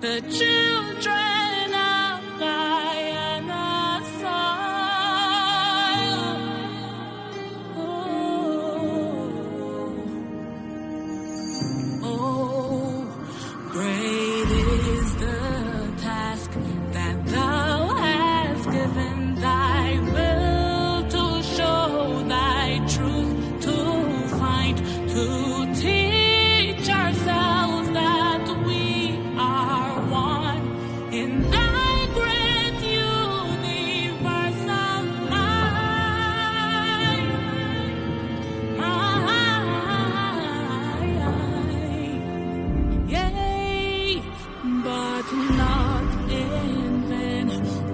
the children of Guyana soil. Oh, great is the task that thou hast given, thy will to show, thy truth to find, to teach ourselves that we are one in thy great universal mind. Yea, but not in vain.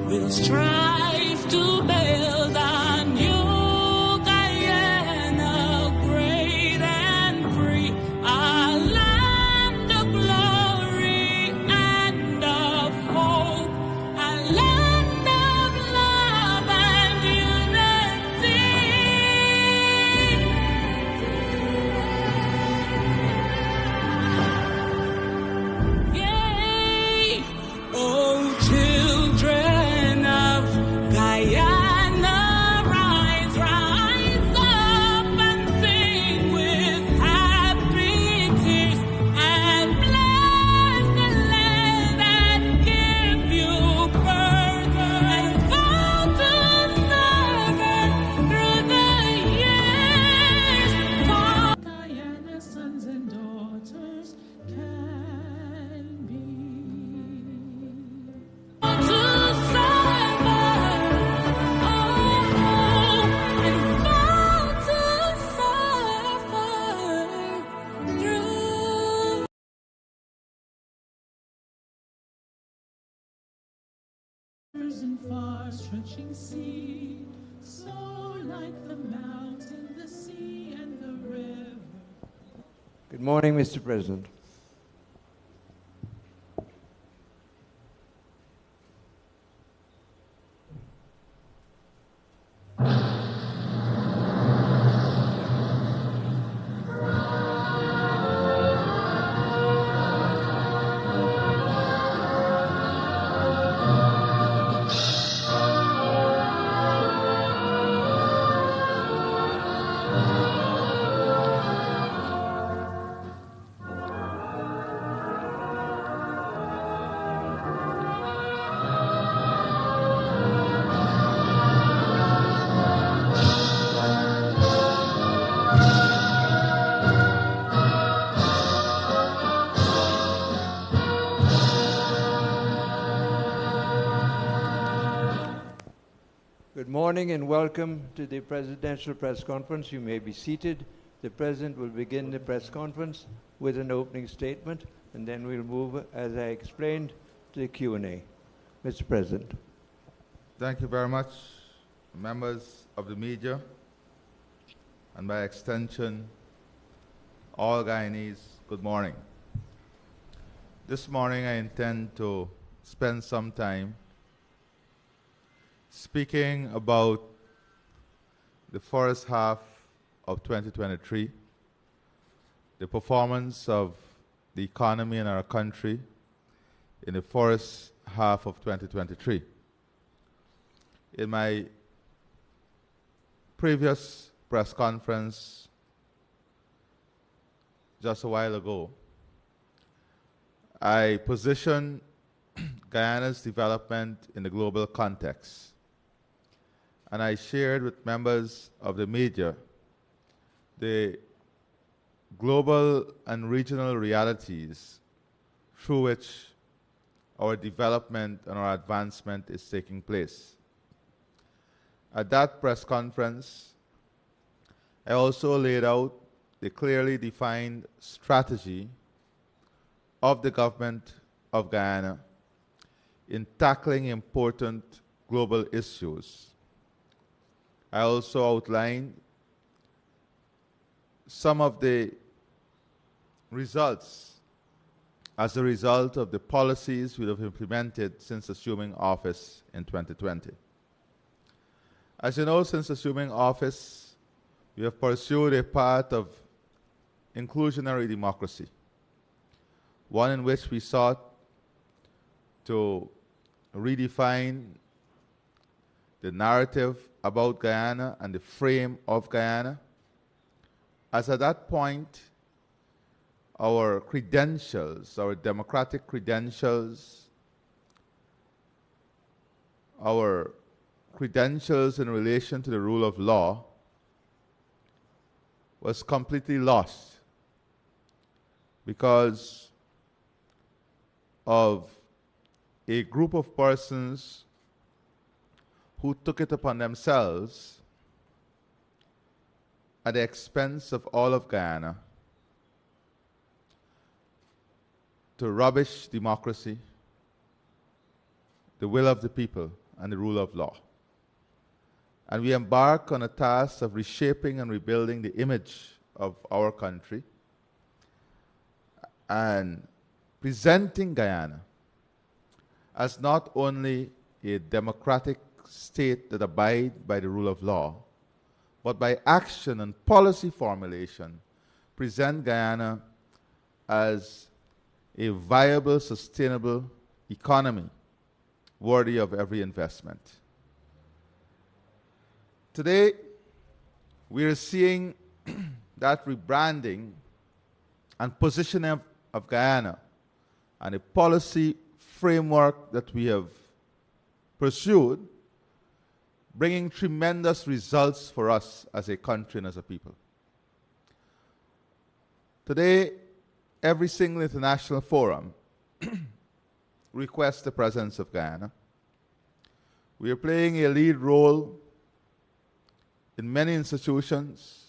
We'll strive to build a new Guyana, great and free, a land of glory and of hope, a land of love and unity. Yea, oh children of Guyana, rise, rise up and sing with happy tears, and bless the land that give you birth, and vow to serve her through the years. For Guyana's sons and daughters can be. To serve her, oh, and vow to serve her through. And far-stretching sea, so like the mountain, the sea, and the river. Good morning, Mr. President. Good morning and welcome to the Presidential Press Conference. You may be seated. The President will begin the press conference with an opening statement, and then we'll move, as I explained, to the Q&A. Mr. President. Thank you very much, members of the media, and by extension, all Guyanese, good morning. This morning I intend to spend some time speaking about the first half of 2023, the performance of the economy in our country in the first half of 2023. In my previous press conference just a while ago, I positioned Guyana's development in the global context, and I shared with members of the media the global and regional realities through which our development and our advancement is taking place. At that press conference, I also laid out the clearly defined strategy of the government of Guyana in tackling important global issues. I also outlined some of the results as a result of the policies we have implemented since assuming office in 2020. As you know, since assuming office, we have pursued a path of inclusionary democracy, one in which we sought to redefine the narrative about Guyana and the frame of Guyana, as at that point, our credentials, our democratic credentials, our credentials in relation to the rule of law was completely lost because of a group of persons who took it upon themselves at the expense of all of Guyana to rubbish democracy, the will of the people, and the rule of law. And we embark on a task of reshaping and rebuilding the image of our country and presenting Guyana as not only a democratic state that abides by the rule of law, but by action and policy formulation, present Guyana as a viable, sustainable economy worthy of every investment. Today, we are seeing that rebranding and positioning of Guyana and a policy framework that we have pursued, bringing tremendous results for us as a country and as a people. Today, every single international forum requests the presence of Guyana. We are playing a lead role in many institutions,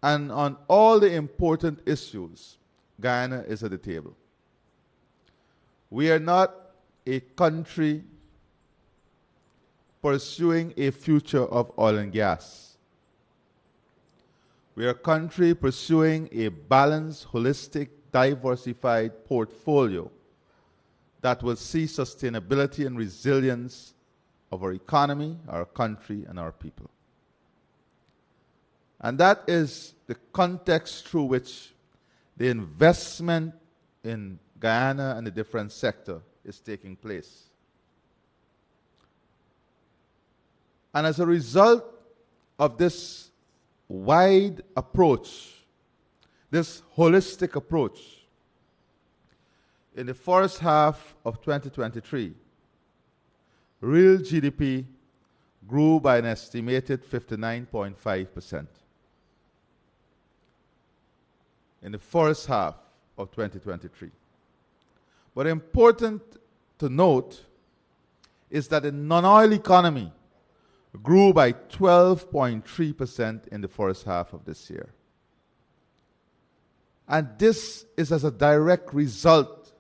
and on all the important issues, Guyana is at the table. We are not a country pursuing a future of oil and gas. We are a country pursuing a balanced, holistic, diversified portfolio that will see sustainability and resilience of our economy, our country, and our people. And that is the context through which the investment in Guyana and the different sector is taking place. And as a result of this wide approach, this holistic approach, in the first half of 2023, real GDP grew by an estimated 59.5%. In the first half of 2023. But important to note is that the non-oil economy grew by 12.3% in the first half of this year. And this is as a direct result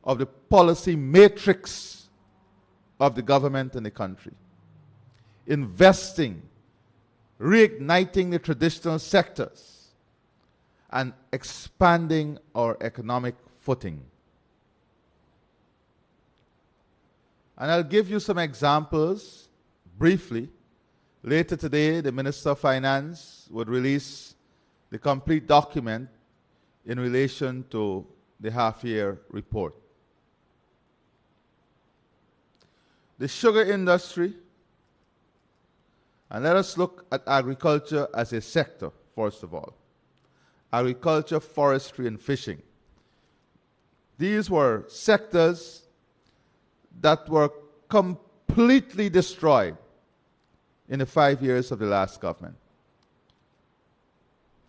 of the policy matrix of the government and the country. Investing, reigniting the traditional sectors, and expanding our economic footing. And I'll give you some examples briefly. Later today, the Minister of Finance would release the complete document in relation to the half-year report. The sugar industry, and let us look at agriculture as a sector, first of all. Agriculture, forestry, and fishing. These were sectors that were completely destroyed in the 5 years of the last government.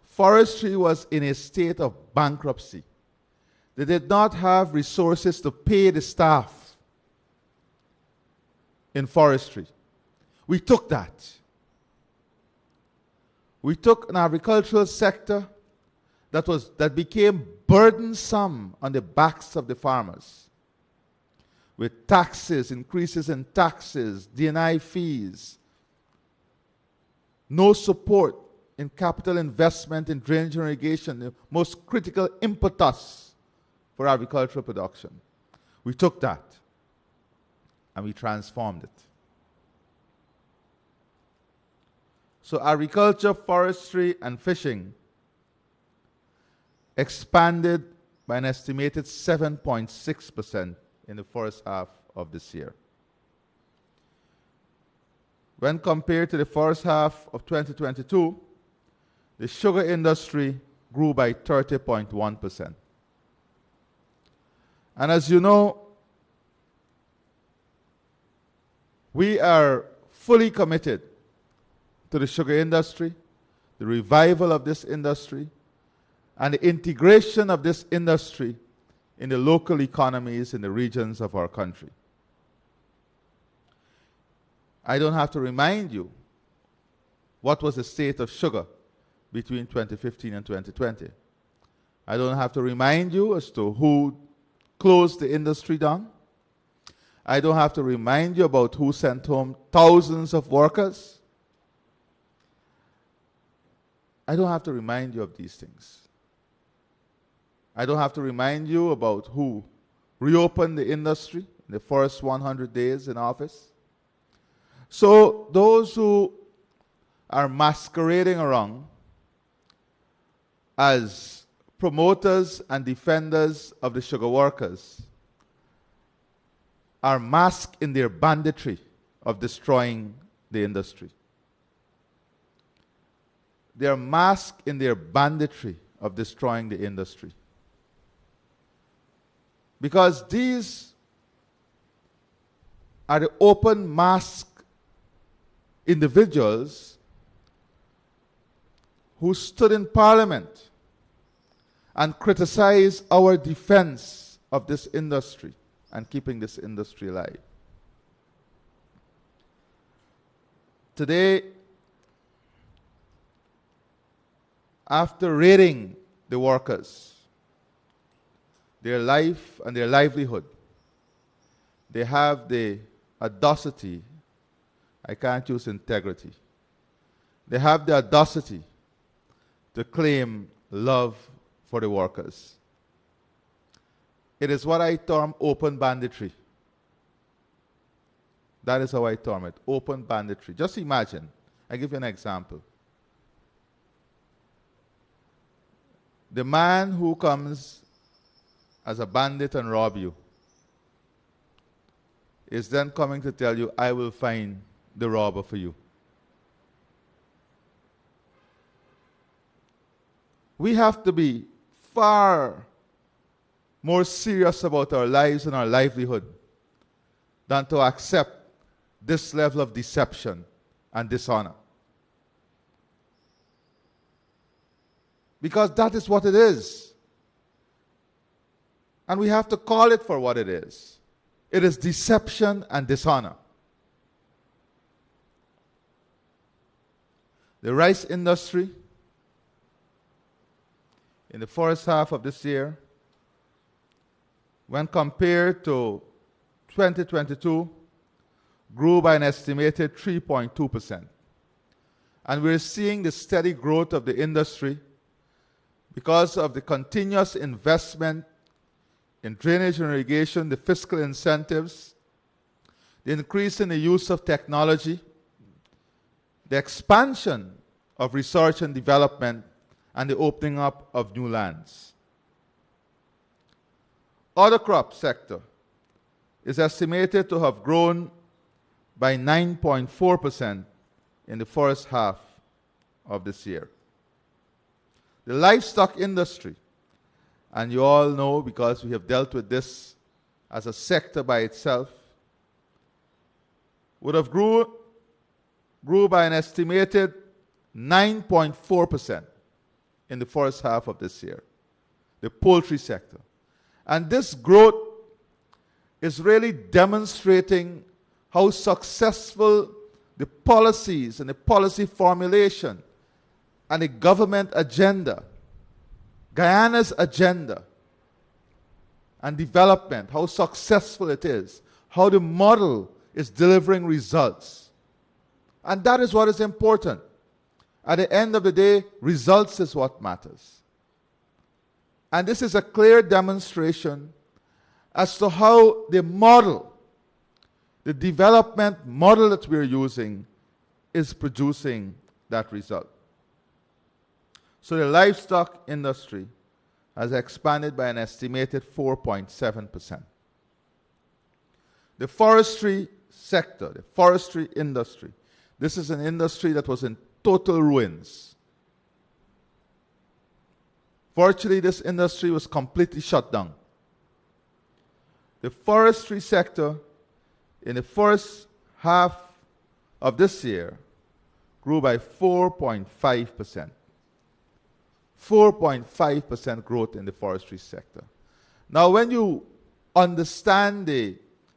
Forestry was in a state of bankruptcy. They did not have resources to pay the staff in forestry. We took that. We took an agricultural sector that became burdensome on the backs of the farmers, with taxes, increases in taxes, D&I fees, no support in capital investment in drainage and irrigation, the most critical impetus for agricultural production. We took that and we transformed it. So agriculture, forestry, and fishing expanded by an estimated 7.6% in the first half of this year. When compared to the first half of 2022, the sugar industry grew by 30.1%. And as you know, we are fully committed to the sugar industry, the revival of this industry, and the integration of this industry in the local economies in the regions of our country. I don't have to remind you what was the state of sugar between 2015 and 2020. I don't have to remind you as to who closed the industry down. I don't have to remind you about who sent home thousands of workers. I don't have to remind you of these things. I don't have to remind you about who reopened the industry in the first 100 days in office. So those who are masquerading around as promoters and defenders of the sugar workers are masked in their banditry of destroying the industry. They are masked in their banditry of destroying the industry. Because these are the open masked individuals who stood in Parliament and criticized our defense of this industry and keeping this industry alive. Today, after raiding the workers, their life and their livelihood, they have the audacity, I can't use integrity, they have the audacity to claim love for the workers. It is what I term open banditry. That is how I term it, open banditry. Just imagine, I give you an example. The man who comes as a bandit and rob you is then coming to tell you, I will find the robber for you. We have to be far more serious about our lives and our livelihood than to accept this level of deception and dishonor. Because that is what it is. And we have to call it for what it is. It is deception and dishonor. The rice industry in the first half of this year, when compared to 2022, grew by an estimated 3.2%. And we're seeing the steady growth of the industry because of the continuous investment in drainage and irrigation, the fiscal incentives, the increase in the use of technology, the expansion of research and development, and the opening up of new lands. Other crop sector is estimated to have grown by 9.4% in the first half of this year. The livestock industry, and you all know because we have dealt with this as a sector by itself, would have grew by an estimated 9.4% in the first half of this year. The poultry sector. And this growth is really demonstrating how successful the policies and the policy formulation and the government agenda, Guyana's agenda and development, how successful it is, how the model is delivering results. And that is what is important. At the end of the day, results is what matters. And this is a clear demonstration as to how the model, the development model that we're using, is producing that result. So the livestock industry has expanded by an estimated 4.7%. The forestry sector, the forestry industry, this is an industry that was in total ruins. Fortunately, this industry was completely shut down. The forestry sector in the first half of this year grew by 4.5%. 4.5% growth in the forestry sector. Now, when you understand the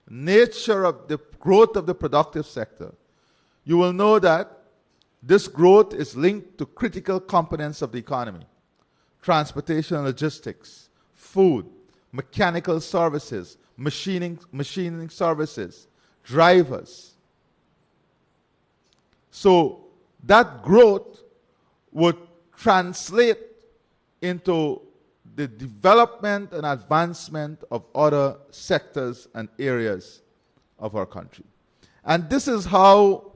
nature of the growth of the productive sector, you will know that this growth is linked to critical components of the economy: transportation and logistics, food, mechanical services, machining services, drivers. So that growth would translate into the development and advancement of other sectors and areas of our country. And this is how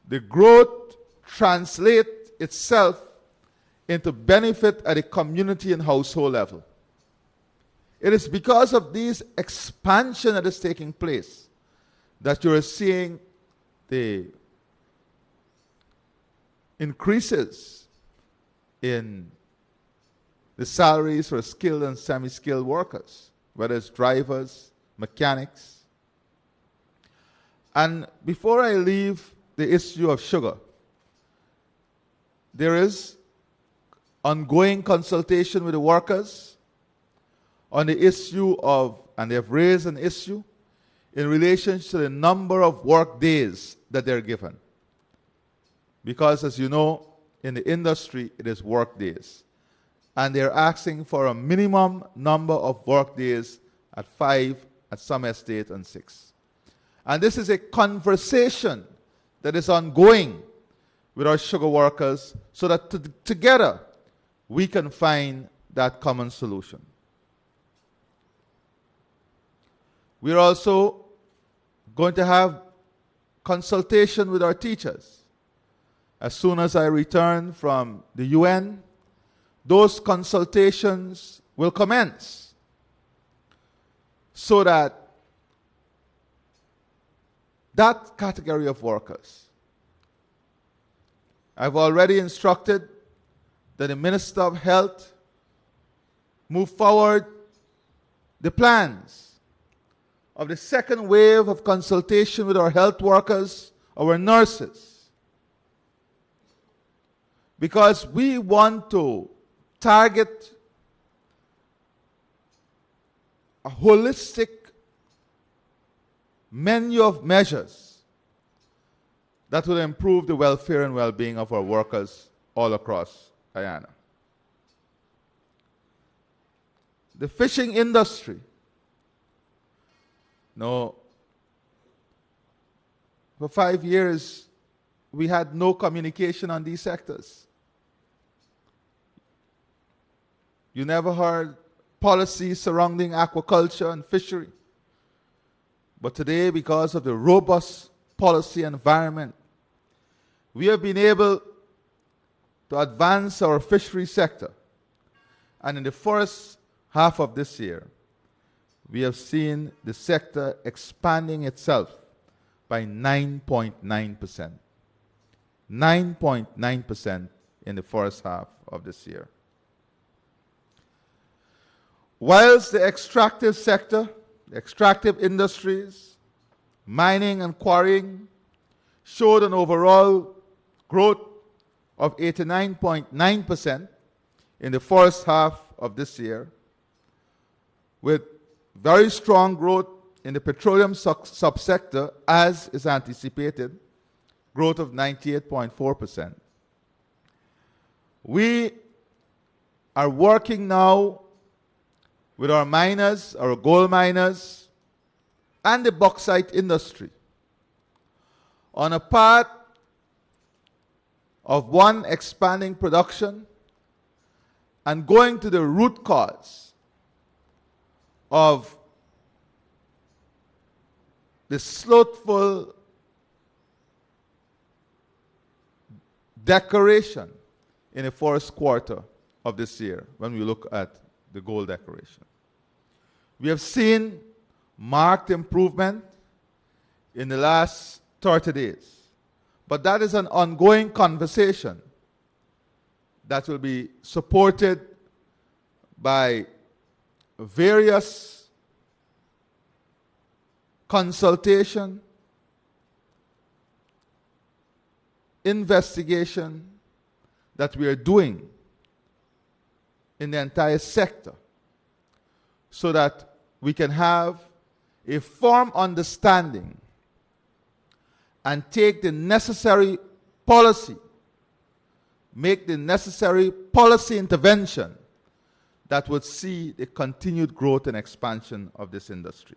the growth translates itself into benefit at a community and household level. It is because of this expansion that is taking place that you are seeing the increases in the salaries for skilled and semi-skilled workers, whether it's drivers, mechanics. And before I leave the issue of sugar, there is ongoing consultation with the workers on the issue of, and they have raised an issue in relation to the number of work days that they're given. Because as you know, in the industry, it is work days. And they're asking for a minimum number of work days at 5, at some estate, and 6. And this is a conversation that is ongoing with our sugar workers so that together we can find that common solution. We're also going to have consultation with our teachers. As soon as I return from the UN, those consultations will commence so that that category of workers, I've already instructed that the Minister of Health move forward the plans of the second wave of consultation with our health workers, our nurses, because we want to target a holistic menu of measures that will improve the welfare and well-being of our workers all across Guyana. The fishing industry. No, for 5 years, we had no communication on these sectors. You never heard policies surrounding aquaculture and fishery. But today, because of the robust policy environment, we have been able to advance our fishery sector. And in the first half of this year, we have seen the sector expanding itself by 9.9%. 9.9% in the first half of this year. Whilst the extractive sector, the extractive industries, mining and quarrying, showed an overall growth of 89.9% in the first half of this year, with very strong growth in the petroleum subsector, as is anticipated, growth of 98.4%. We are working now with our miners, our gold miners, and the bauxite industry on a path of one, expanding production and going to the root cause of the slothful decoration in the first quarter of this year when we look at the gold declaration. We have seen marked improvement in the last 30 days. But that is an ongoing conversation that will be supported by various consultation, investigation that we are doing in the entire sector so that we can have a firm understanding and take the necessary policy, make the necessary policy intervention that would see the continued growth and expansion of this industry.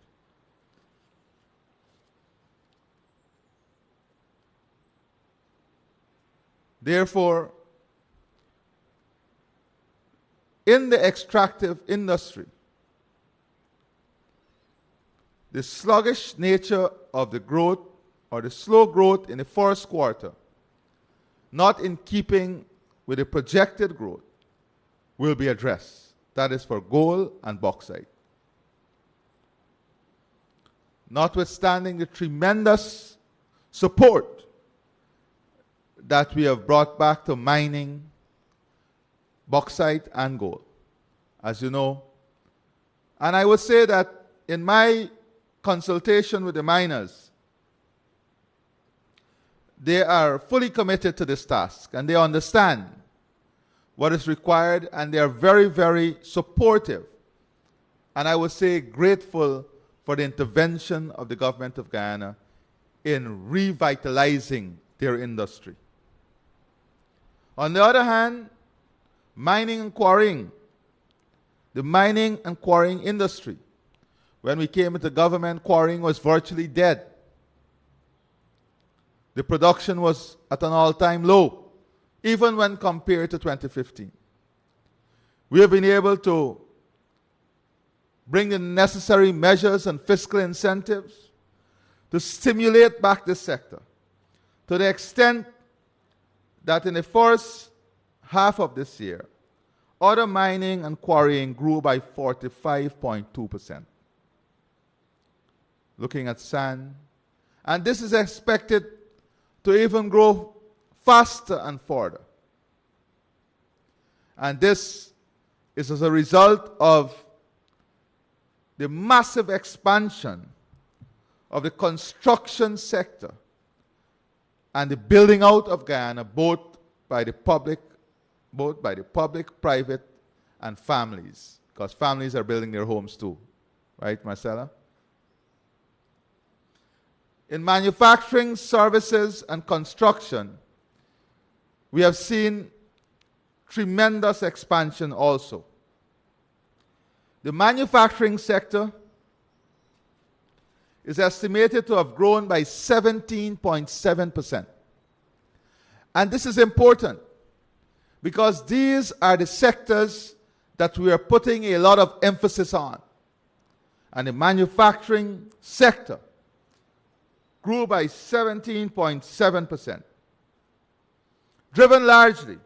Therefore, in the extractive industry, the sluggish nature of the growth or the slow growth in the first quarter, not in keeping with the projected growth, will be addressed. That is for gold and bauxite. Notwithstanding the tremendous support that we have brought back to mining, bauxite and gold, as you know. And I would say that in my consultation with the miners, they are fully committed to this task and they understand what is required and they are very, very supportive. And I would say grateful for the intervention of the government of Guyana in revitalizing their industry. On the other hand, mining and quarrying, the mining and quarrying industry, when we came into government, quarrying was virtually dead. The production was at an all-time low, even when compared to 2015. We have been able to bring the necessary measures and fiscal incentives to stimulate back this sector to the extent that in the first half of this year, other mining and quarrying grew by 45.2%. Looking at sand, and this is expected to even grow faster and further. And this is as a result of the massive expansion of the construction sector and the building out of Guyana, both by the public, private, and families, because families are building their homes too. Right, Marcella? In manufacturing, services, and construction, we have seen tremendous expansion also. The manufacturing sector is estimated to have grown by 17.7%. And this is important because these are the sectors that we are putting a lot of emphasis on. And the manufacturing sector grew by 17.7%, driven largely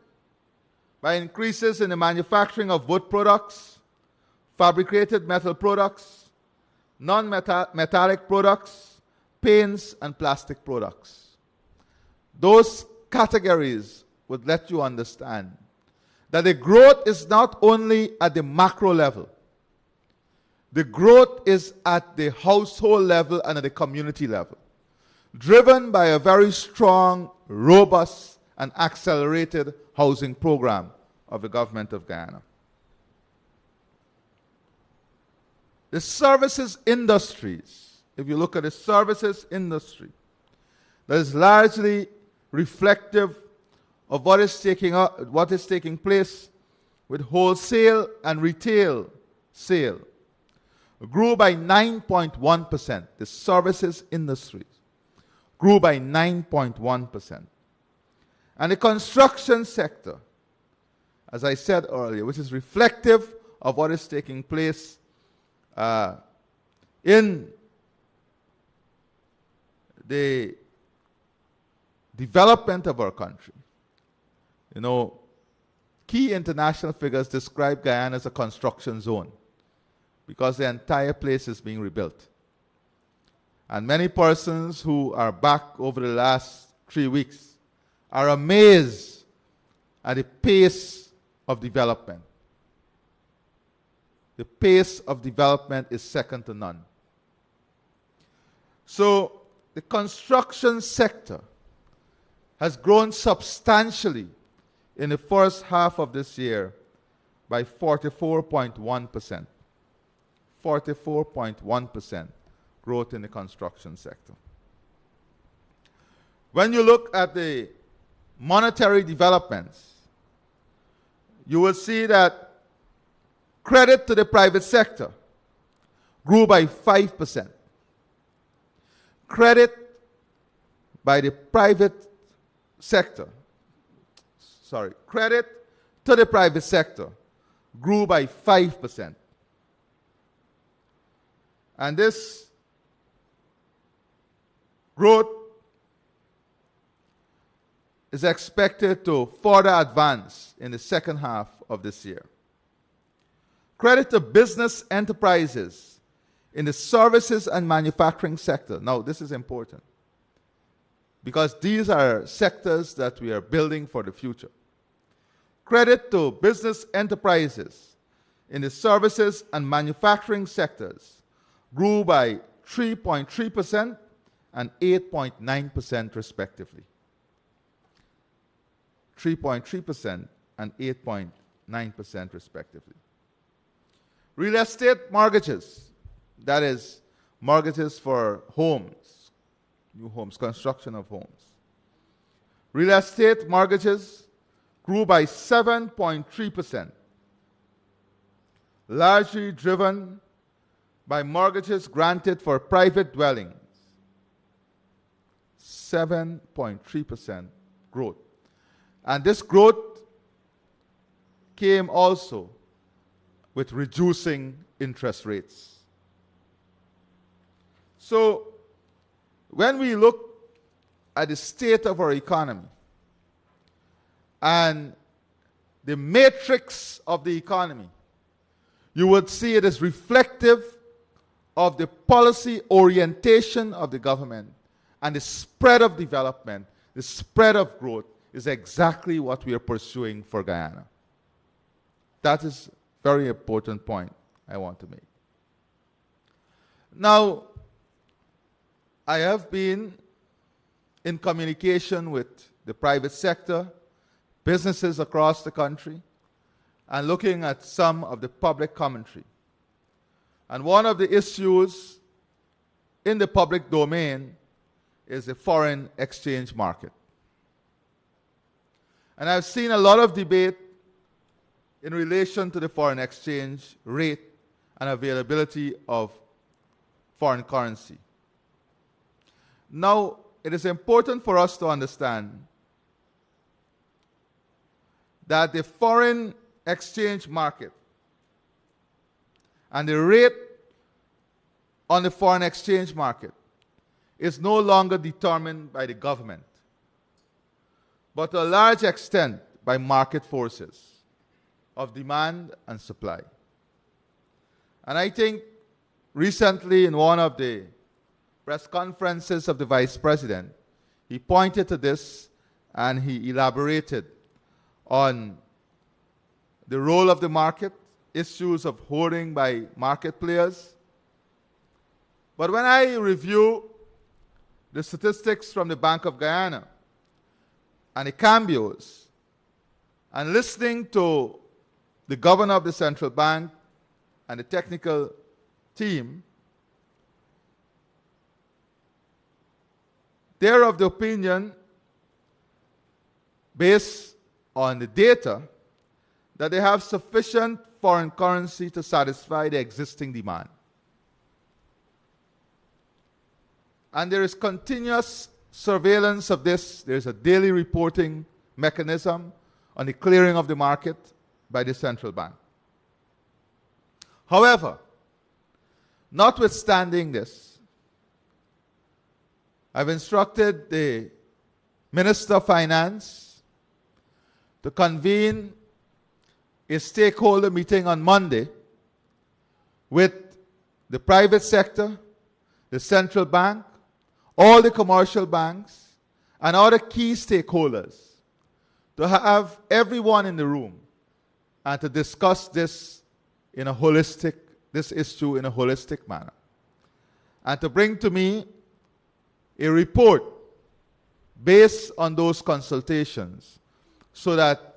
by increases in the manufacturing of wood products, fabricated metal products, non-metallic products, paints, and plastic products. Those categories would let you understand that the growth is not only at the macro level. The growth is at the household level and at the community level, driven by a very strong, robust, and accelerated housing program of the government of Guyana. The services industries, if you look at the services industry, that is largely reflective of what is taking place with wholesale and retail sale, grew by 9.1%. The services industries grew by 9.1%. And the construction sector, as I said earlier, which is reflective of what is taking place in the development of our country. You know, key international figures describe Guyana as a construction zone because the entire place is being rebuilt. And many persons who are back over the last 3 weeks are amazed at the pace of development. The pace of development is second to none. So the construction sector has grown substantially in the first half of this year by 44.1%. 44.1% growth in the construction sector. When you look at the monetary developments, you will see that credit to the private sector grew by 5%. Credit by the private sector, credit to the private sector grew by 5%. And this growth is expected to further advance in the second half of this year. Credit to business enterprises in the services and manufacturing sector. Now, this is important because these are sectors that we are building for the future. Credit to business enterprises in the services and manufacturing sectors grew by 3.3% and 8.9% respectively. 3.3% and 8.9% respectively. Real estate mortgages, that is, mortgages for homes, new homes, construction of homes. Real estate mortgages grew by 7.3%, largely driven by mortgages granted for private dwellings. 7.3% growth. And this growth came also with reducing interest rates. So, when we look at the state of our economy and the matrix of the economy, you would see it is reflective of the policy orientation of the government, and the spread of development, the spread of growth is exactly what we are pursuing for Guyana. That is a very important point I want to make. Now, I have been in communication with the private sector, businesses across the country, and looking at some of the public commentary. And one of the issues in the public domain is the foreign exchange market. And I've seen a lot of debate in relation to the foreign exchange rate and availability of foreign currency. Now, it is important for us to understand that the foreign exchange market and the rate on the foreign exchange market is no longer determined by the government, but to a large extent by market forces of demand and supply. And I think recently in one of the press conferences of the Vice President, he pointed to this and he elaborated on the role of the market, issues of hoarding by market players. But when I review the statistics from the Bank of Guyana and the cambios, and listening to the governor of the central bank and the technical team, they're of the opinion, based on the data, that they have sufficient foreign currency to satisfy the existing demand. And there is continuous surveillance of this. There's a daily reporting mechanism on the clearing of the market by the central bank. However, notwithstanding this, I've instructed the Minister of Finance to convene a stakeholder meeting on Monday with the private sector, the central bank, all the commercial banks, and other key stakeholders to have everyone in the room and to discuss this issue in a holistic manner. And to bring to me a report based on those consultations so that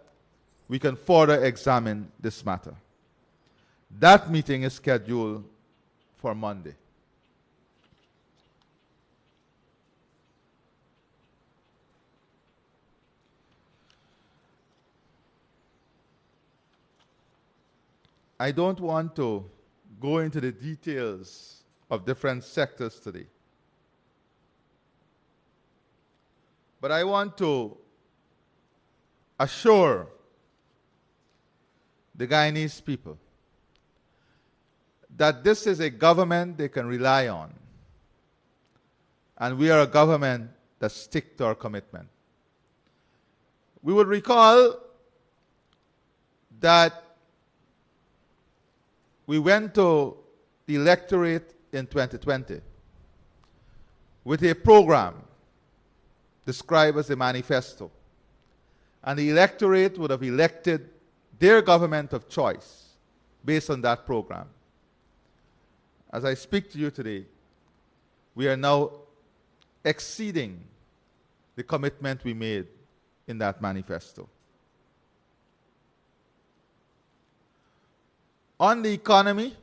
we can further examine this matter. That meeting is scheduled for Monday. I don't want to go into the details of different sectors today. But I want to assure the Guyanese people that this is a government they can rely on. And we are a government that sticks to our commitment. We would recall that we went to the electorate in 2020 with a program described as a manifesto. And the electorate would have elected their government of choice based on that program. As I speak to you today, we are now exceeding the commitment we made in that manifesto. On the economy,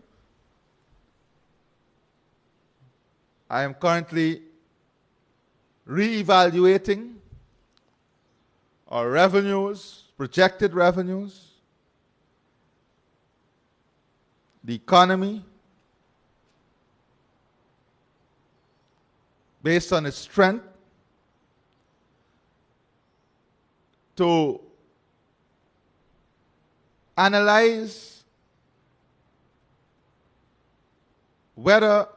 I am currently re-evaluating our revenues, projected revenues, the economy, based on its strength, to analyze whether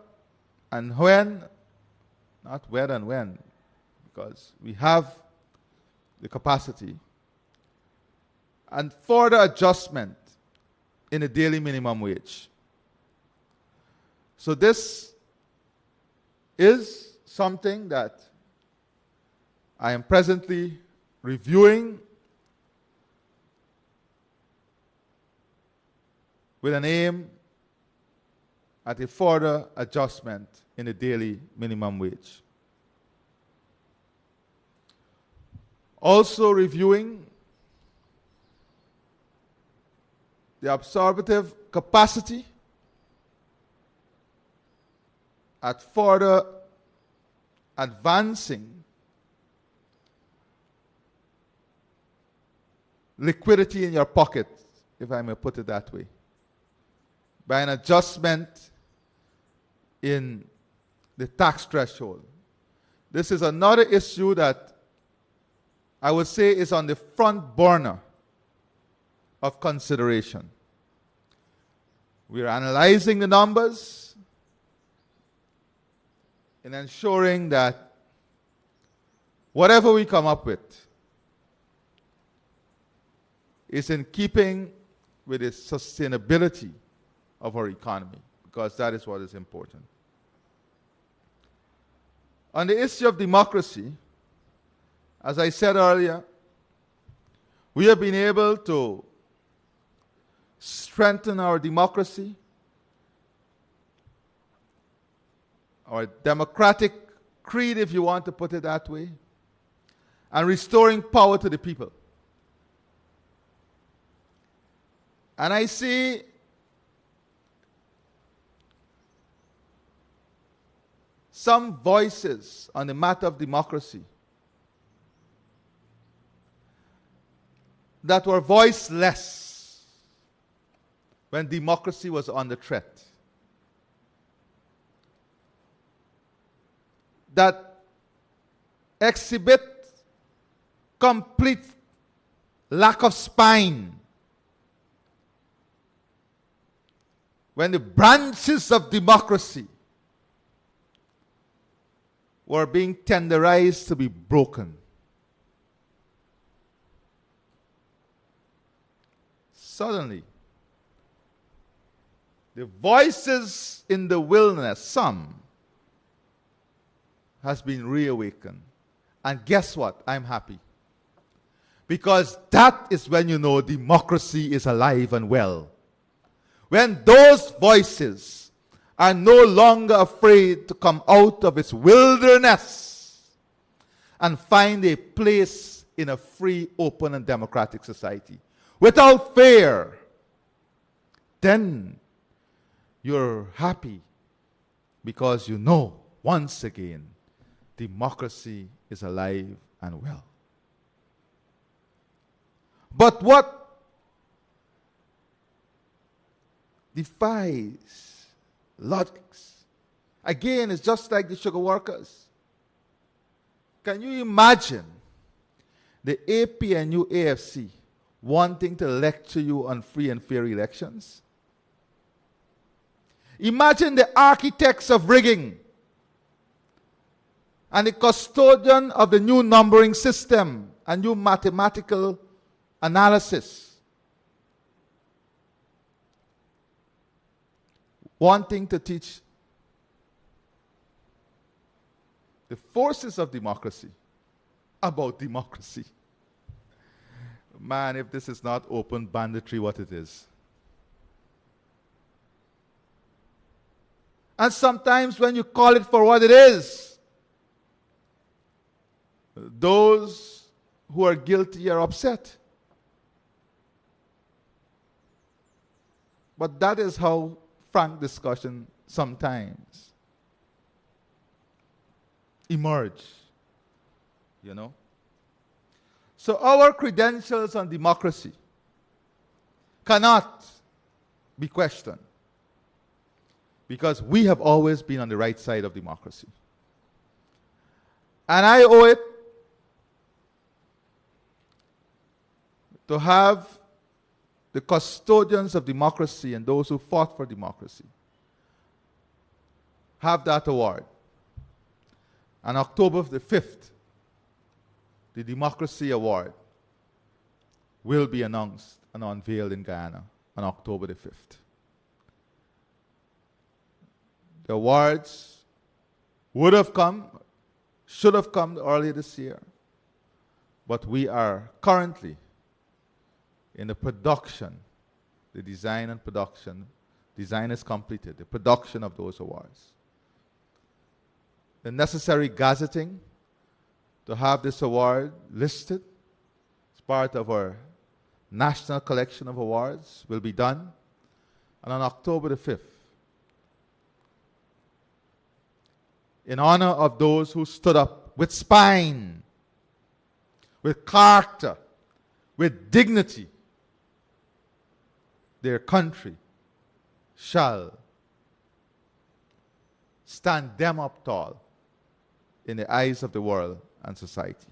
and when, not whether and when, because we have the capacity, and further adjustment in the daily minimum wage. So this is something that I am presently reviewing with an aim at a further adjustment in the daily minimum wage. Also reviewing the absorptive capacity at further advancing liquidity in your pocket, if I may put it that way, by an adjustment in the tax threshold. This is another issue that I would say is on the front burner of consideration. We are analyzing the numbers and ensuring that whatever we come up with is in keeping with the sustainability of our economy, because that is what is important. On the issue of democracy, as I said earlier, we have been able to strengthen our democracy, our democratic creed, if you want to put it that way, and restoring power to the people. And I see some voices on the matter of democracy that were voiceless when democracy was under threat. That exhibit complete lack of spine when the branches of democracy were being tenderized to be broken. suddenly, the voices in the wilderness, some, has been reawakened. And guess what? I'm happy. Because that is when you know democracy is alive and well. When those voices are no longer afraid to come out of its wilderness and find a place in a free, open, and democratic society without fear, then you're happy because you know, once again, democracy is alive and well. But what defies logics, again, is just like the sugar workers. Can you imagine the APNU AFC wanting to lecture you on free and fair elections? Imagine the architects of rigging and the custodian of the new numbering system and new mathematical analysis wanting to teach the forces of democracy about democracy. Man, if this is not open banditry, what it is. And sometimes when you call it for what it is, those who are guilty are upset. But that is how frank discussion sometimes emerge, you know. So our credentials on democracy cannot be questioned because we have always been on the right side of democracy. And I owe it to have the custodians of democracy and those who fought for democracy have that award. On October the 5th, the Democracy Award will be announced and unveiled in Guyana on October the 5th. The awards would have come, should have come earlier this year, but we are currently in the production, the design and production. Design is completed, the production of those awards. The necessary gazetting to have this award listed as part of our national collection of awards will be done. And on October the 5th, in honor of those who stood up with spine, with character, with dignity, their country shall stand them up tall in the eyes of the world and society.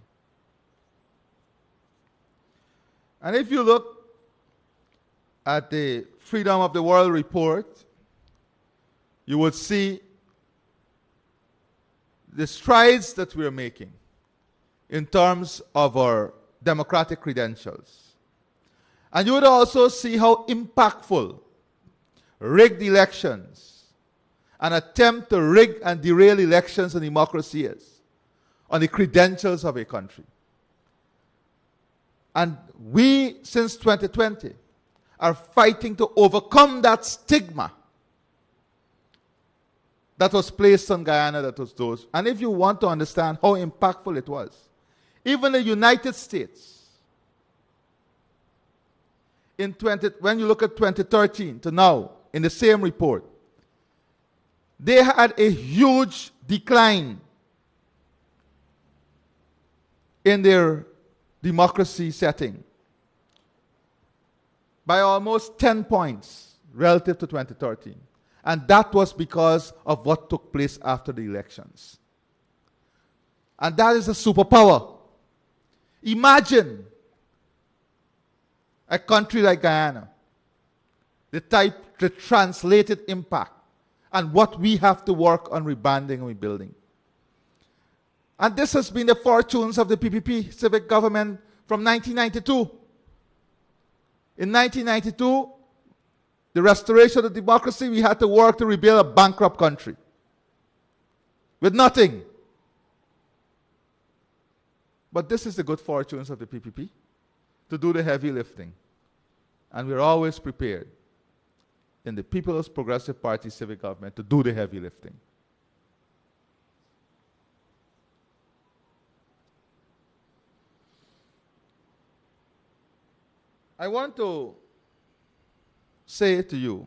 And if you look at the Freedom of the World report, you would see the strides that we're making in terms of our democratic credentials. And you would also see how impactful rigged elections, an attempt to rig and derail elections in democracy is on the credentials of a country. And we, since 2020, are fighting to overcome that stigma that was placed on Guyana, that was those. And if you want to understand how impactful it was, even the United States, when you look at 2013 to now, in the same report, they had a huge decline in their democracy setting by almost 10 points relative to 2013. And that was because of what took place after the elections. And that is a superpower. Imagine a country like Guyana, the translated impact, and what we have to work on rebanding and rebuilding. And this has been the fortunes of the PPP civic government from 1992. In 1992, the restoration of democracy, we had to work to rebuild a bankrupt country with nothing. But this is the good fortunes of the PPP, to do the heavy lifting. And we're always prepared in the People's Progressive Party civic government to do the heavy lifting. I want to say to you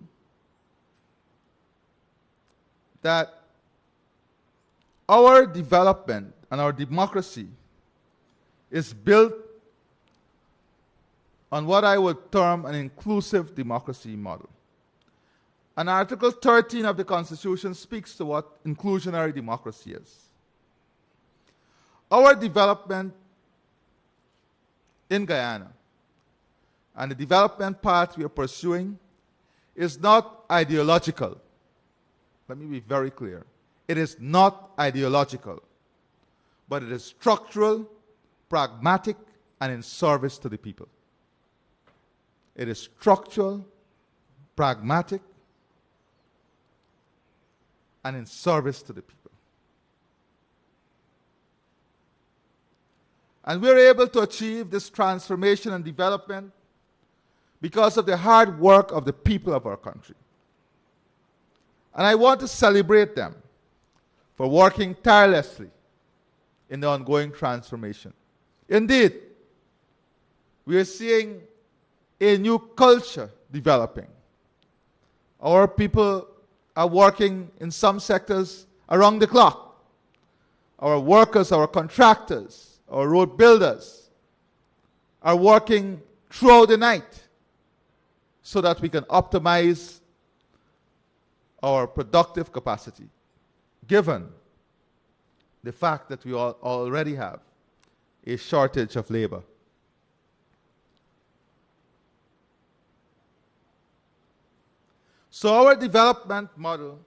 that our development and our democracy is built on what I would term an inclusive democracy model. And Article 13 of the Constitution speaks to what inclusionary democracy is. Our development in Guyana and the development path we are pursuing is not ideological. Let me be very clear. It is not ideological, but it is structural, pragmatic, and in service to the people. It is structural, pragmatic, and in service to the people. And we're able to achieve this transformation and development because of the hard work of the people of our country. And I want to celebrate them for working tirelessly in the ongoing transformation. Indeed, we are seeing a new culture developing. Our people are working in some sectors around the clock. Our workers, our contractors, our road builders are working throughout the night so that we can optimize our productive capacity, given the fact that we already have a shortage of labor. So our development model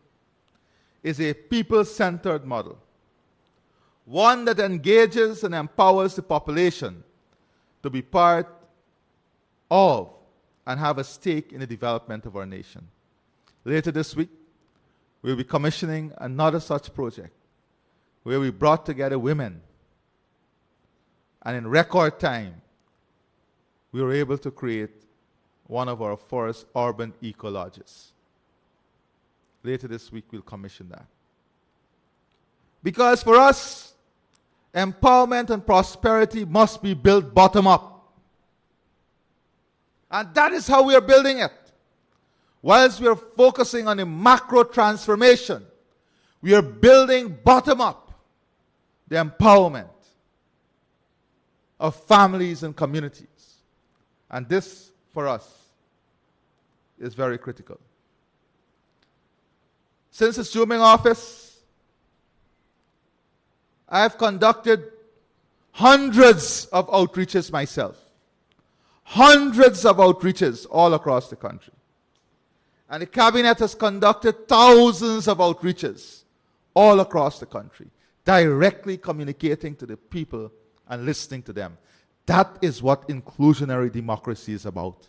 is a people-centered model, one that engages and empowers the population to be part of and have a stake in the development of our nation. Later this week, we'll be commissioning another such project where we brought together women, and in record time, we were able to create one of our first urban eco-lodges. Later this week, we'll commission that. Because for us, empowerment and prosperity must be built bottom up. And that is how we are building it. Whilst we are focusing on a macro transformation, we are building bottom up the empowerment of families and communities. And this, for us, is very critical. Since assuming office, I have conducted hundreds of outreaches myself. Hundreds of outreaches all across the country. And the cabinet has conducted thousands of outreaches all across the country, directly communicating to the people and listening to them. That is what inclusionary democracy is about.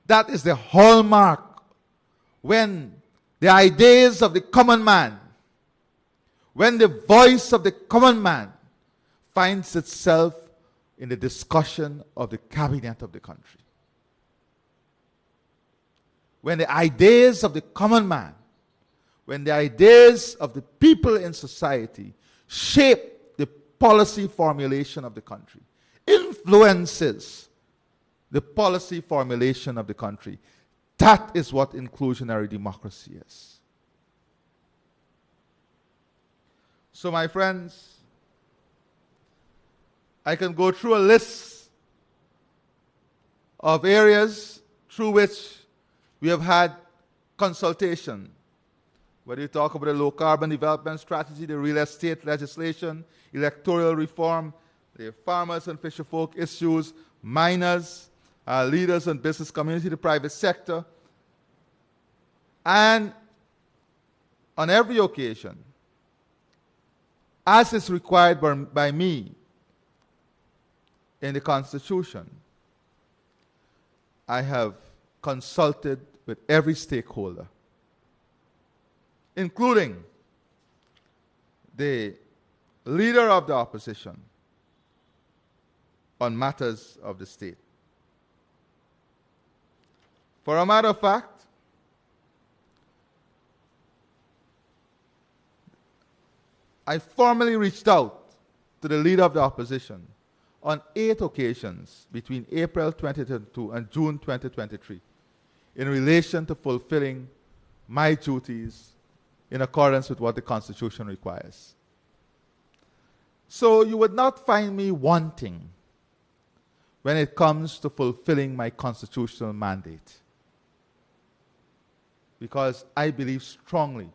That is the hallmark when the ideas of the common man, when the voice of the common man finds itself in the discussion of the cabinet of the country. When the ideas of the common man, when the ideas of the people in society shape the policy formulation of the country, influences the policy formulation of the country, that is what inclusionary democracy is. So, my friends, I can go through a list of areas through which we have had consultation. Whether you talk about the low carbon development strategy, the real estate legislation, electoral reform, the farmers and fisherfolk issues, miners, leaders and business community, the private sector. And on every occasion, as is required by me in the Constitution, I have consulted with every stakeholder, including the leader of the opposition, on matters of the state. For a matter of fact, I formally reached out to the leader of the opposition on 8 occasions between April 2022 and June 2023 in relation to fulfilling my duties in accordance with what the Constitution requires. So you would not find me wanting when it comes to fulfilling my constitutional mandate, because I believe strongly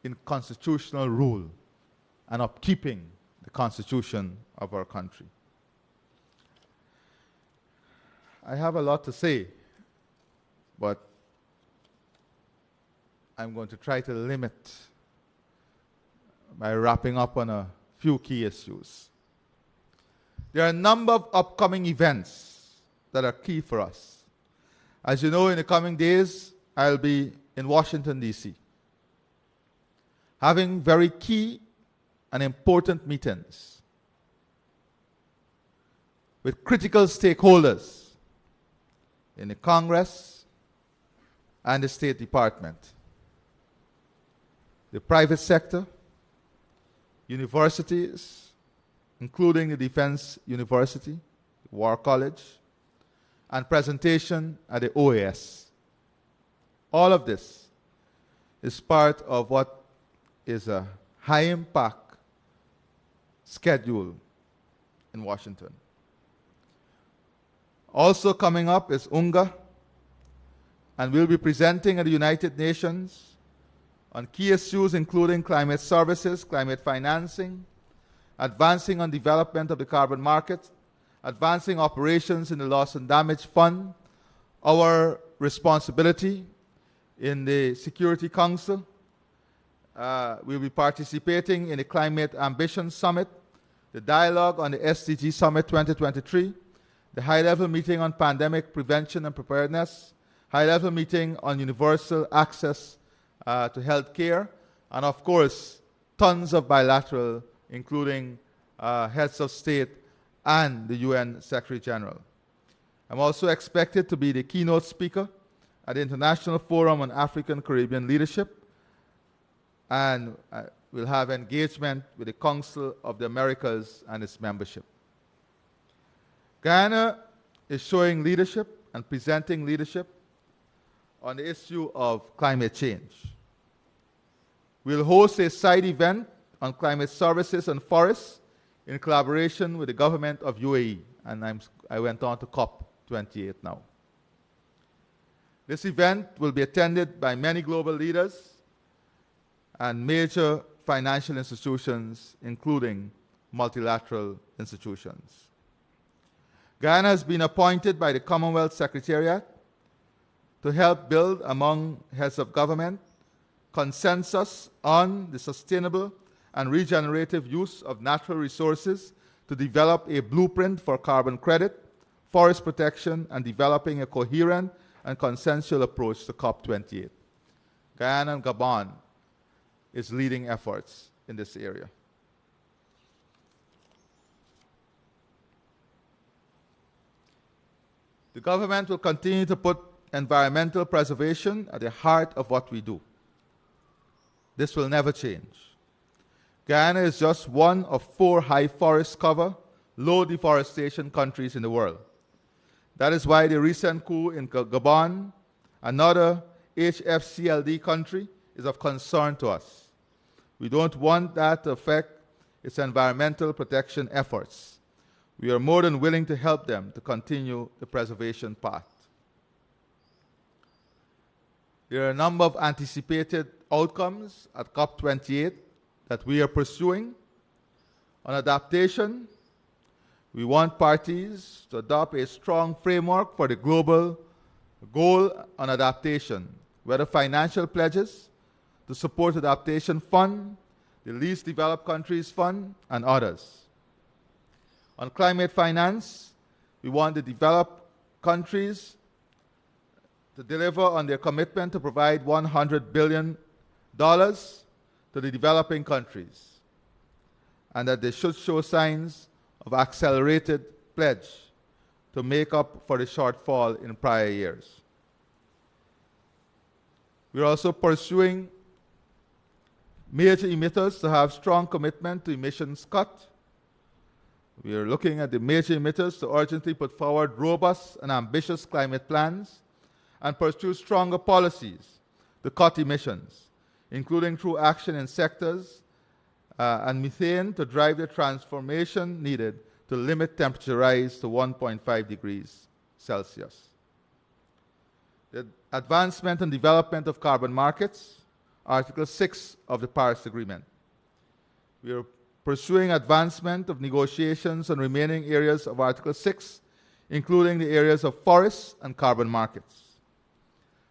in constitutional rule and upkeeping the Constitution of our country. I have a lot to say, but I'm going to try to limit by wrapping up on a few key issues. There are a number of upcoming events that are key for us. As you know, in the coming days, I'll be in Washington, D.C., having very key and important meetings with critical stakeholders in the Congress and the State Department, the private sector, universities, including the Defense University, War College, and presentation at the OAS. All of this is part of what is a high-impact schedule in Washington. Also coming up is UNGA, and we'll be presenting at the United Nations on key issues including climate services, climate financing, advancing on development of the carbon market, advancing operations in the loss and damage fund, our responsibility in the Security Council. We'll be participating in the Climate Ambition Summit, the Dialogue on the SDG Summit 2023, the high-level meeting on pandemic prevention and preparedness, high-level meeting on universal access to health care, and of course, tons of bilateral, including heads of state and the UN Secretary General. I'm also expected to be the keynote speaker at the International Forum on African Caribbean Leadership, and we'll have engagement with the Council of the Americas and its membership. Guyana is showing leadership and presenting leadership on the issue of climate change. We'll host a side event on climate services and forests in collaboration with the government of UAE, and I went on to COP28 now. This event will be attended by many global leaders and major financial institutions, including multilateral institutions. Guyana has been appointed by the Commonwealth Secretariat to help build among heads of government consensus on the sustainable and regenerative use of natural resources to develop a blueprint for carbon credit, forest protection, and developing a coherent and consensual approach to COP28. Guyana and Gabon is leading efforts in this area. The government will continue to put environmental preservation at the heart of what we do. This will never change. Guyana is just one of 4 high forest cover, low deforestation countries in the world. That is why the recent coup in Gabon, another HFCLD country, is of concern to us. We don't want that to affect its environmental protection efforts. We are more than willing to help them to continue the preservation path. There are a number of anticipated outcomes at COP28 that we are pursuing. On adaptation, we want parties to adopt a strong framework for the global goal on adaptation, whether financial pledges to support adaptation fund, the least developed countries fund, and others. On climate finance, we want the developed countries to deliver on their commitment to provide $100 billion to the developing countries, and that they should show signs of accelerated pledge to make up for the shortfall in prior years. We are also pursuing major emitters to have strong commitment to emissions cut. We are looking at the major emitters to urgently put forward robust and ambitious climate plans and pursue stronger policies to cut emissions, including through action in sectors and methane to drive the transformation needed to limit temperature rise to 1.5 degrees Celsius. The advancement and development of carbon markets, Article 6 of the Paris Agreement. We are pursuing advancement of negotiations on remaining areas of Article 6, including the areas of forests and carbon markets.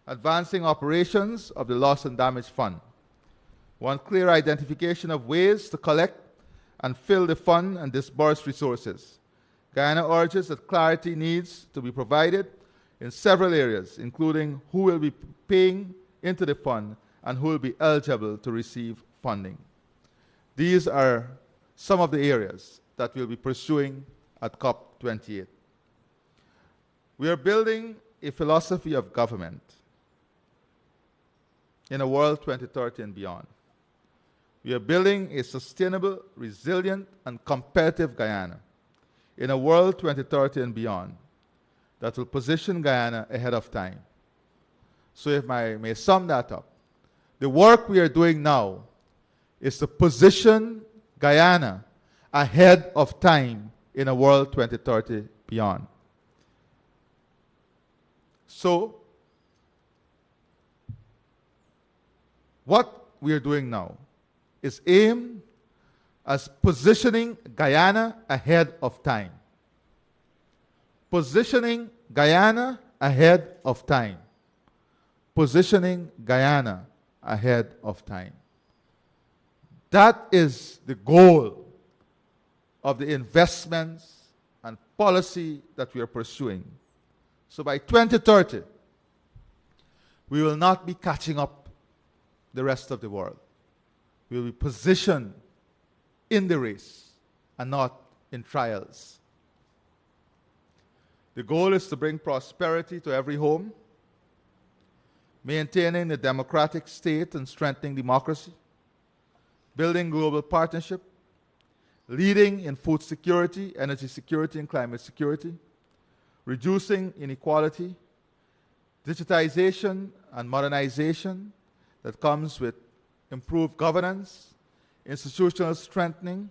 Advancing operations of the Loss and Damage Fund. One clear identification of ways to collect and fill the fund and disburse resources. Guyana urges that clarity needs to be provided in several areas, including who will be paying into the fund and who will be eligible to receive funding. These are some of the areas that we'll be pursuing at COP28. We are building a philosophy of government in a world 2030 and beyond. We are building a sustainable, resilient, and competitive Guyana in a world 2030 and beyond that will position Guyana ahead of time. So if I may sum that up, the work we are doing now is to position Guyana ahead of time in a world 2030 beyond. So, what we are doing now is aimed as positioning Guyana ahead of time. Positioning Guyana ahead of time. Positioning Guyana ahead of time. That is the goal of the investments and policy that we are pursuing. So by 2030, we will not be catching up the rest of the world. We will be positioned in the race and not in trials. The goal is to bring prosperity to every home, maintaining the democratic state and strengthening democracy, building global partnership, leading in food security, energy security, and climate security, reducing inequality, digitization and modernization that comes with improved governance, institutional strengthening,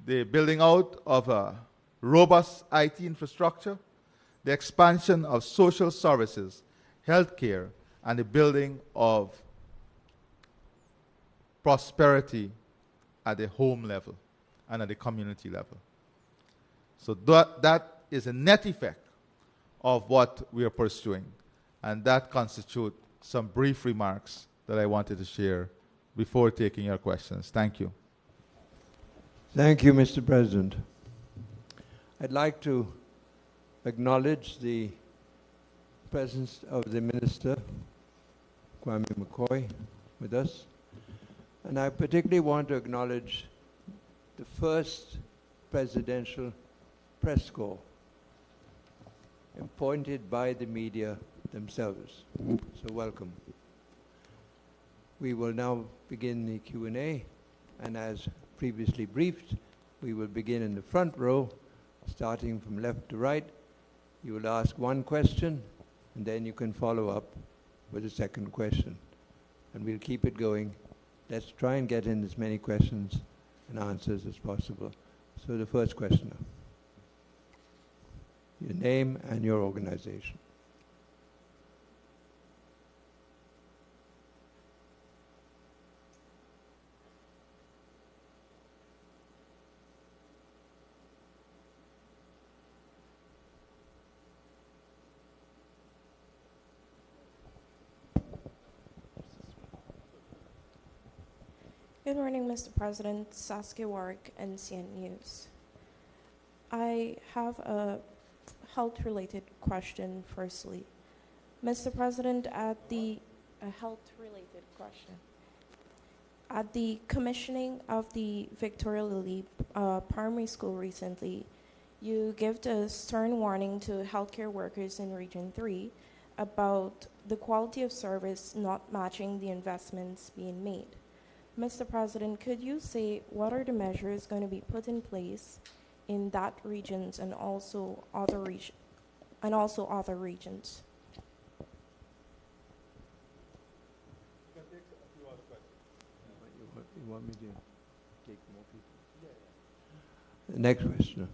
the building out of a robust IT infrastructure, the expansion of social services, healthcare, and the building of prosperity at the home level and at the community level. So that is a net effect of what we are pursuing. And that constitutes some brief remarks that I wanted to share before taking your questions. Thank you. Thank you, Mr. President. I'd like to acknowledge the presence of the Minister, Kwame McCoy, with us. And I particularly want to acknowledge the first presidential press corps appointed by the media themselves. So welcome. We will now begin the Q&A, and as previously briefed, we will begin in the front row, starting from left to right. You will ask one question, and then you can follow up with a second question. And we'll keep it going. Let's try and get in as many questions and answers as possible. So the first questioner. Your name and your organization. Good morning, Mr. President. Saskia Warwick, NCN News. I have a health-related question firstly. Mr. President, a health-related question. At the commissioning of the Victoria Lily Primary School recently, you gave a stern warning to healthcare workers in Region 3 about the quality of service not matching the investments being made. Mr. President, could you say what are the measures going to be put in place in that regions and also other regions? You want me to take more people? Next question.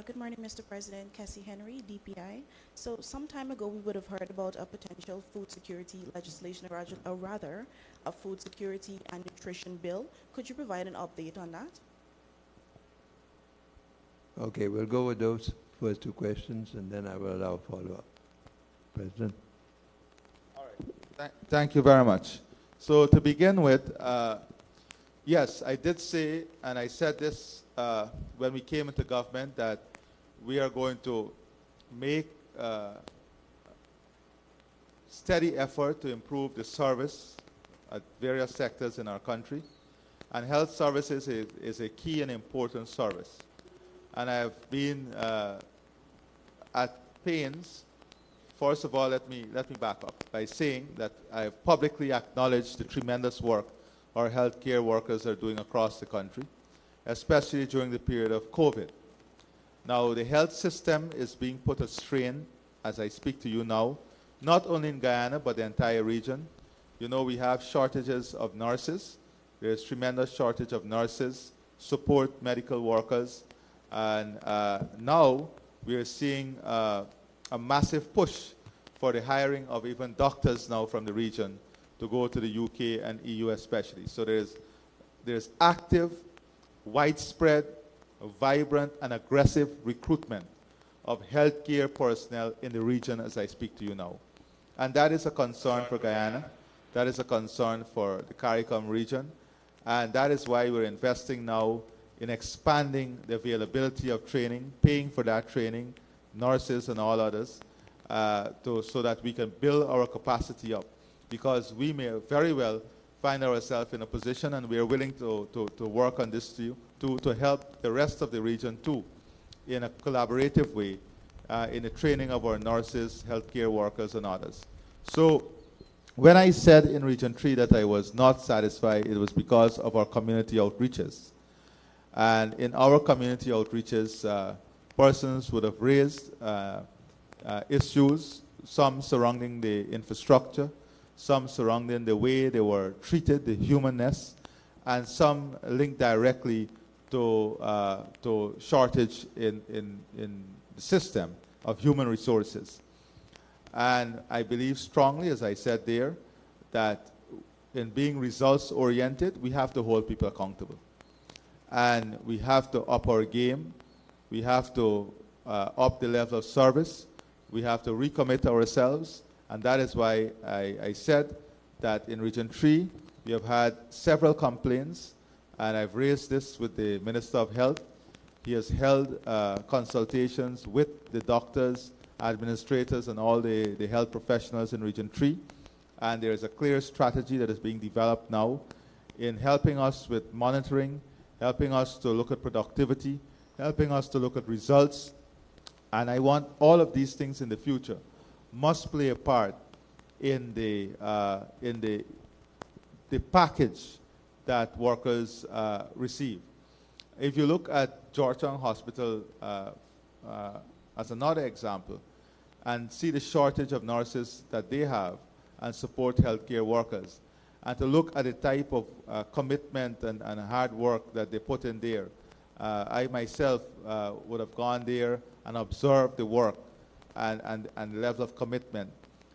Good morning, Mr. President. Cassie Henry, DPI. So some time ago, we would have heard about a potential food security legislation, or rather, a food security and nutrition bill. Could you provide an update on that? Okay, we'll go with those first two questions, and then I will allow follow-up. President. All right. Thank you very much. So to begin with, yes, I did say, and I said this when we came into government, that we are going to make steady effort to improve the service at various sectors in our country. And health services is a key and important service. And I have been at pains. First of all, let me back up by saying that I have publicly acknowledged the tremendous work our healthcare workers are doing across the country, especially during the period of COVID. Now, the health system is being put a strain as I speak to you now, not only in Guyana, but the entire region. You know, we have shortages of nurses. There's tremendous shortage of nurses, support medical workers, and now we are seeing a massive push for the hiring of even doctors now from the region to go to the UK and EU especially. So there's active, widespread, vibrant, and aggressive recruitment of healthcare personnel in the region as I speak to you now. And that is a concern for Guyana. That is a concern for the CARICOM region. And that is why we're investing now in expanding the availability of training, paying for that training, nurses and all others, so that we can build our capacity up. Because we may very well find ourselves in a position, and we are willing to work on this to help the rest of the region too, in a collaborative way, in the training of our nurses, healthcare workers, and others. So when I said in Region 3 that I was not satisfied, it was because of our community outreaches. And in our community outreaches, persons would have raised issues, some surrounding the infrastructure, some surrounding the way they were treated, the humanness, and some linked directly to shortage in the system of human resources. And I believe strongly, as I said there, that in being results-oriented, we have to hold people accountable. And we have to up our game. We have to up the level of service. We have to recommit ourselves. And that is why I said that in Region 3, we have had several complaints. And I've raised this with the Minister of Health. He has held consultations with the doctors, administrators, and all the health professionals in Region 3. And there is a clear strategy that is being developed now in helping us with monitoring, helping us to look at productivity, helping us to look at results. And I want all of these things in the future must play a part in the package that workers receive. If you look at Georgetown Hospital as another example, and see the shortage of nurses that they have and support healthcare workers, and to look at the type of commitment and hard work that they put in there. I myself would have gone there and observed the work and the level of commitment.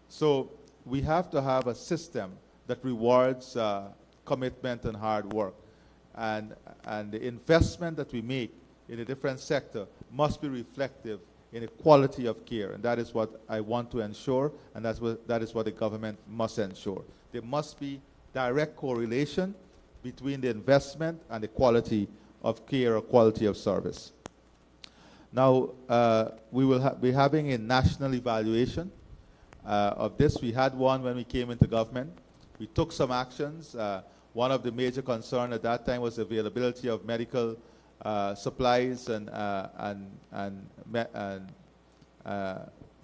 So we have to have a system that rewards commitment and hard work. And the investment that we make in a different sector must be reflective in the quality of care. And that is what I want to ensure, and that is what the government must ensure. There must be direct correlation between the investment and the quality of care or quality of service. Now, we will be having a national evaluation of this. We had one when we came into government. We took some actions. One of the major concerns at that time was the availability of medical supplies and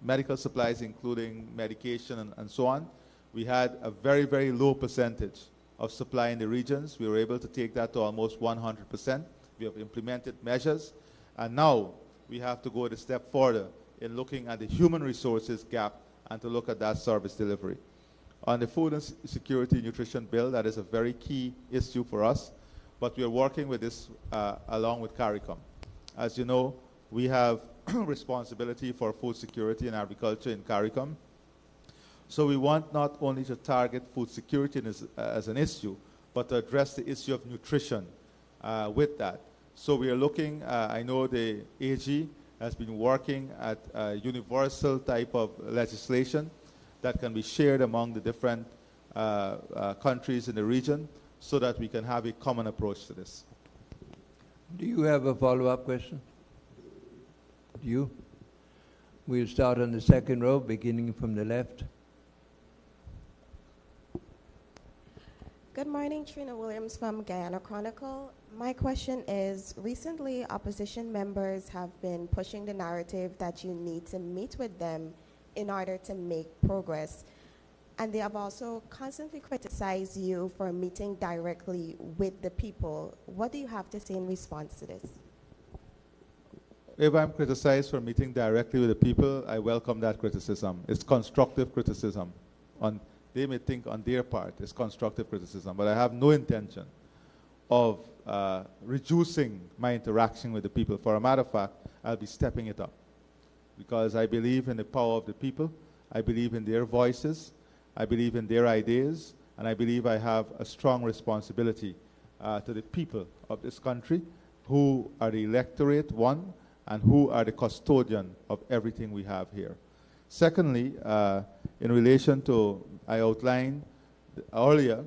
medical supplies, including medication and so on. We had a very, very low percentage of supply in the regions. We were able to take that to almost 100%. We have implemented measures. And now we have to go a step further in looking at the human resources gap and to look at that service delivery. On the food and security nutrition bill, that is a very key issue for us, but we are working with this along with CARICOM. As you know, we have responsibility for food security and agriculture in CARICOM. So we want not only to target food security as an issue, but to address the issue of nutrition with that. So we are looking, I know the AG has been working at a universal type of legislation that can be shared among the different countries in the region so that we can have a common approach to this. Do you have a follow-up question? Do you? We'll start on the second row, beginning from the left. Good morning, Trina Williams from Guyana Chronicle. My question is, recently opposition members have been pushing the narrative that you need to meet with them in order to make progress. And they have also constantly criticized you for meeting directly with the people. What do you have to say in response to this? If I'm criticized for meeting directly with the people, I welcome that criticism. It's constructive criticism. They may think on their part it's constructive criticism, but I have no intention of reducing my interaction with the people. For a matter of fact, I'll be stepping it up because I believe in the power of the people. I believe in their voices. I believe in their ideas. And I believe I have a strong responsibility to the people of this country who are the electorate, one, and who are the custodian of everything we have here. Secondly, in relation to, I outlined earlier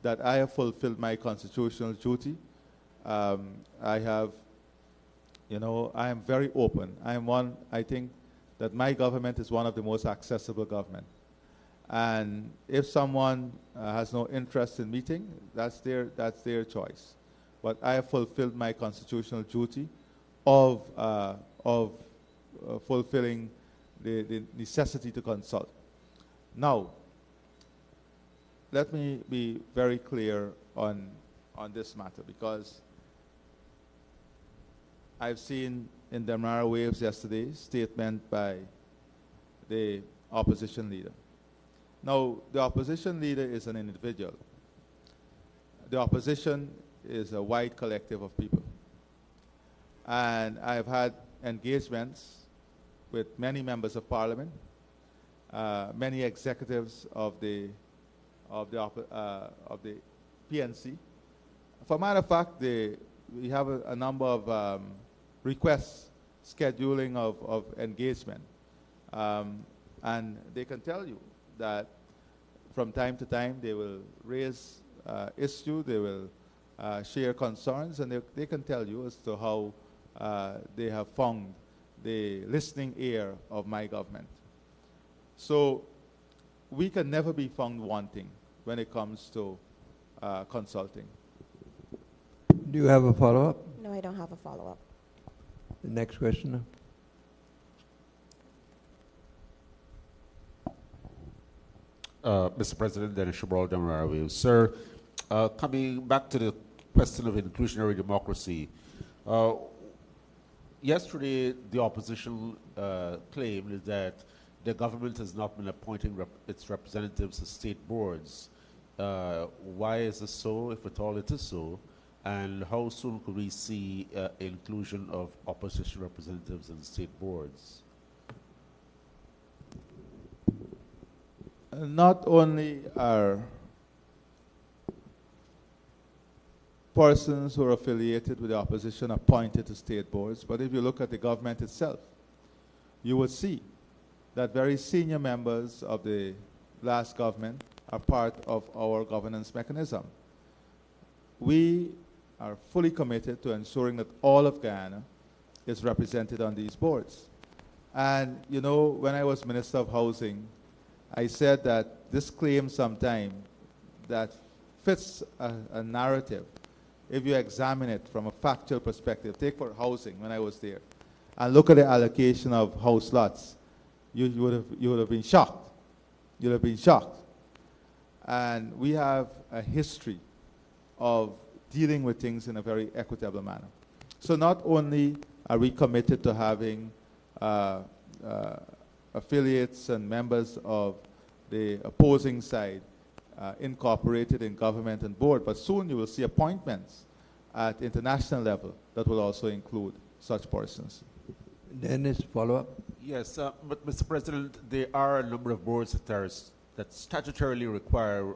that I have fulfilled my constitutional duty. I have, I am very open. I think that my government is one of the most accessible government. And if someone has no interest in meeting, that's their choice. But I have fulfilled my constitutional duty of fulfilling the necessity to consult. Now, let me be very clear on this matter, because I've seen in the Mara Waves yesterday statement by the opposition leader. Now, the opposition leader is an individual. The opposition is a wide collective of people. And I've had engagements with many members of parliament, many executives of the PNC. For a matter of fact, we have a number of requests, scheduling of engagement. And they can tell you that from time to time they will raise issues, they will share concerns, and they can tell you as to how they have found the listening ear of my government. So we can never be found wanting when it comes to consulting. Do you have a follow-up? No, I don't have a follow-up. The next questioner. Mr. President, Dennis Shabral, Demara Waves. Sir, coming back to the question of inclusionary democracy, yesterday the opposition claimed that the government has not been appointing its representatives to state boards. Why is this so, if at all it is so? And how soon could we see inclusion of opposition representatives in state boards? Not only are persons who are affiliated with the opposition appointed to state boards, but if you look at the government itself, you will see that very senior members of the last government are part of our governance mechanism. We are fully committed to ensuring that all of Guyana is represented on these boards. And, you know, when I was Minister of Housing, I said that this claim sometime that fits a narrative, if you examine it from a factual perspective, take for housing when I was there, and look at the allocation of house lots, you would have been shocked. You'd have been shocked. And we have a history of dealing with things in a very equitable manner. So not only are we committed to having affiliates and members of the opposing side incorporated in government and board, but soon you will see appointments at international level that will also include such persons. Dennis, follow up. Yes, but Mr. President, there are a number of boards that statutorily require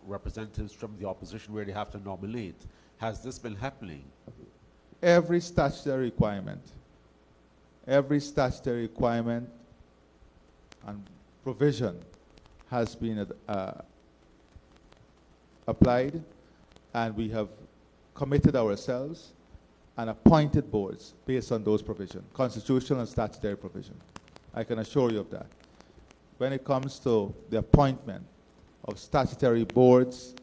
representatives from the opposition where they have to nominate. Has this been happening? Every statutory requirement and provision has been applied, and we have committed ourselves and appointed boards based on those provisions, constitutional and statutory provision. I can assure you of that. When it comes to the appointment of statutory boards,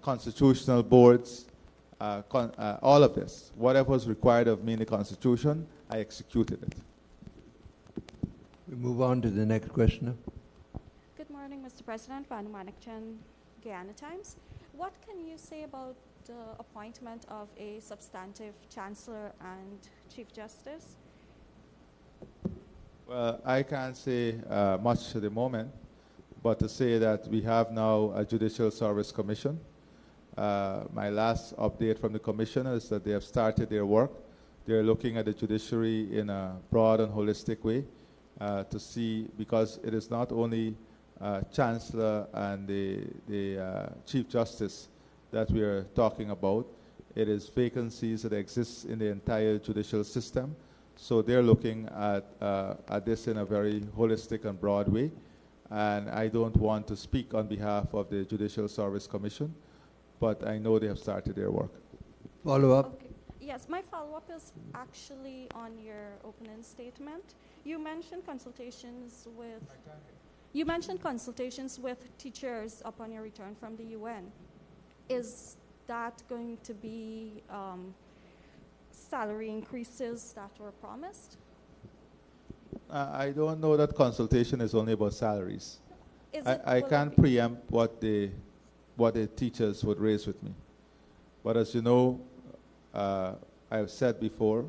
constitutional boards, all of this, whatever was required of me in the Constitution, I executed it. We move on to the next questioner. Good morning, Mr. President. Vanu Manikchan, Guyana Times. What can you say about the appointment of a substantive Chancellor and Chief Justice? Well, I can't say much at the moment, but to say that we have now a Judicial Service Commission. My last update from the Commission is that they have started their work. They're looking at the judiciary in a broad and holistic way to see, because it is not only Chancellor and the Chief Justice that we are talking about. It is vacancies that exist in the entire judicial system. So they're looking at this in a very holistic and broad way. And I don't want to speak on behalf of the Judicial Service Commission, but I know they have started their work. Follow up. Okay. Yes, my follow-up is actually on your opening statement. You mentioned consultations with teachers upon your return from the UN. Is that going to be salary increases that were promised? I don't know that consultation is only about salaries. I can't preempt what the teachers would raise with me. But as you know, I have said before,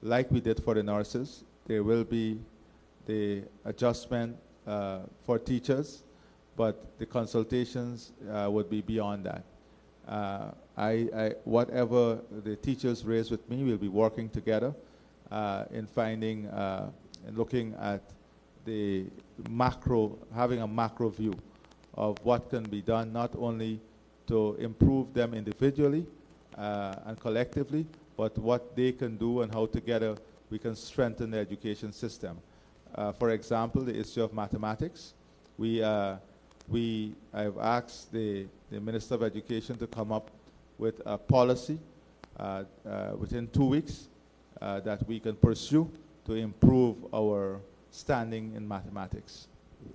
like we did for the nurses, there will be the adjustment for teachers, but the consultations would be beyond that. Whatever the teachers raise with me, we'll be working together in finding and looking at the macro, having a macro view of what can be done, not only to improve them individually and collectively, but what they can do and how together we can strengthen the education system. For example, the issue of mathematics. I've asked the Minister of Education to come up with a policy within 2 weeks that we can pursue to improve our standing in mathematics.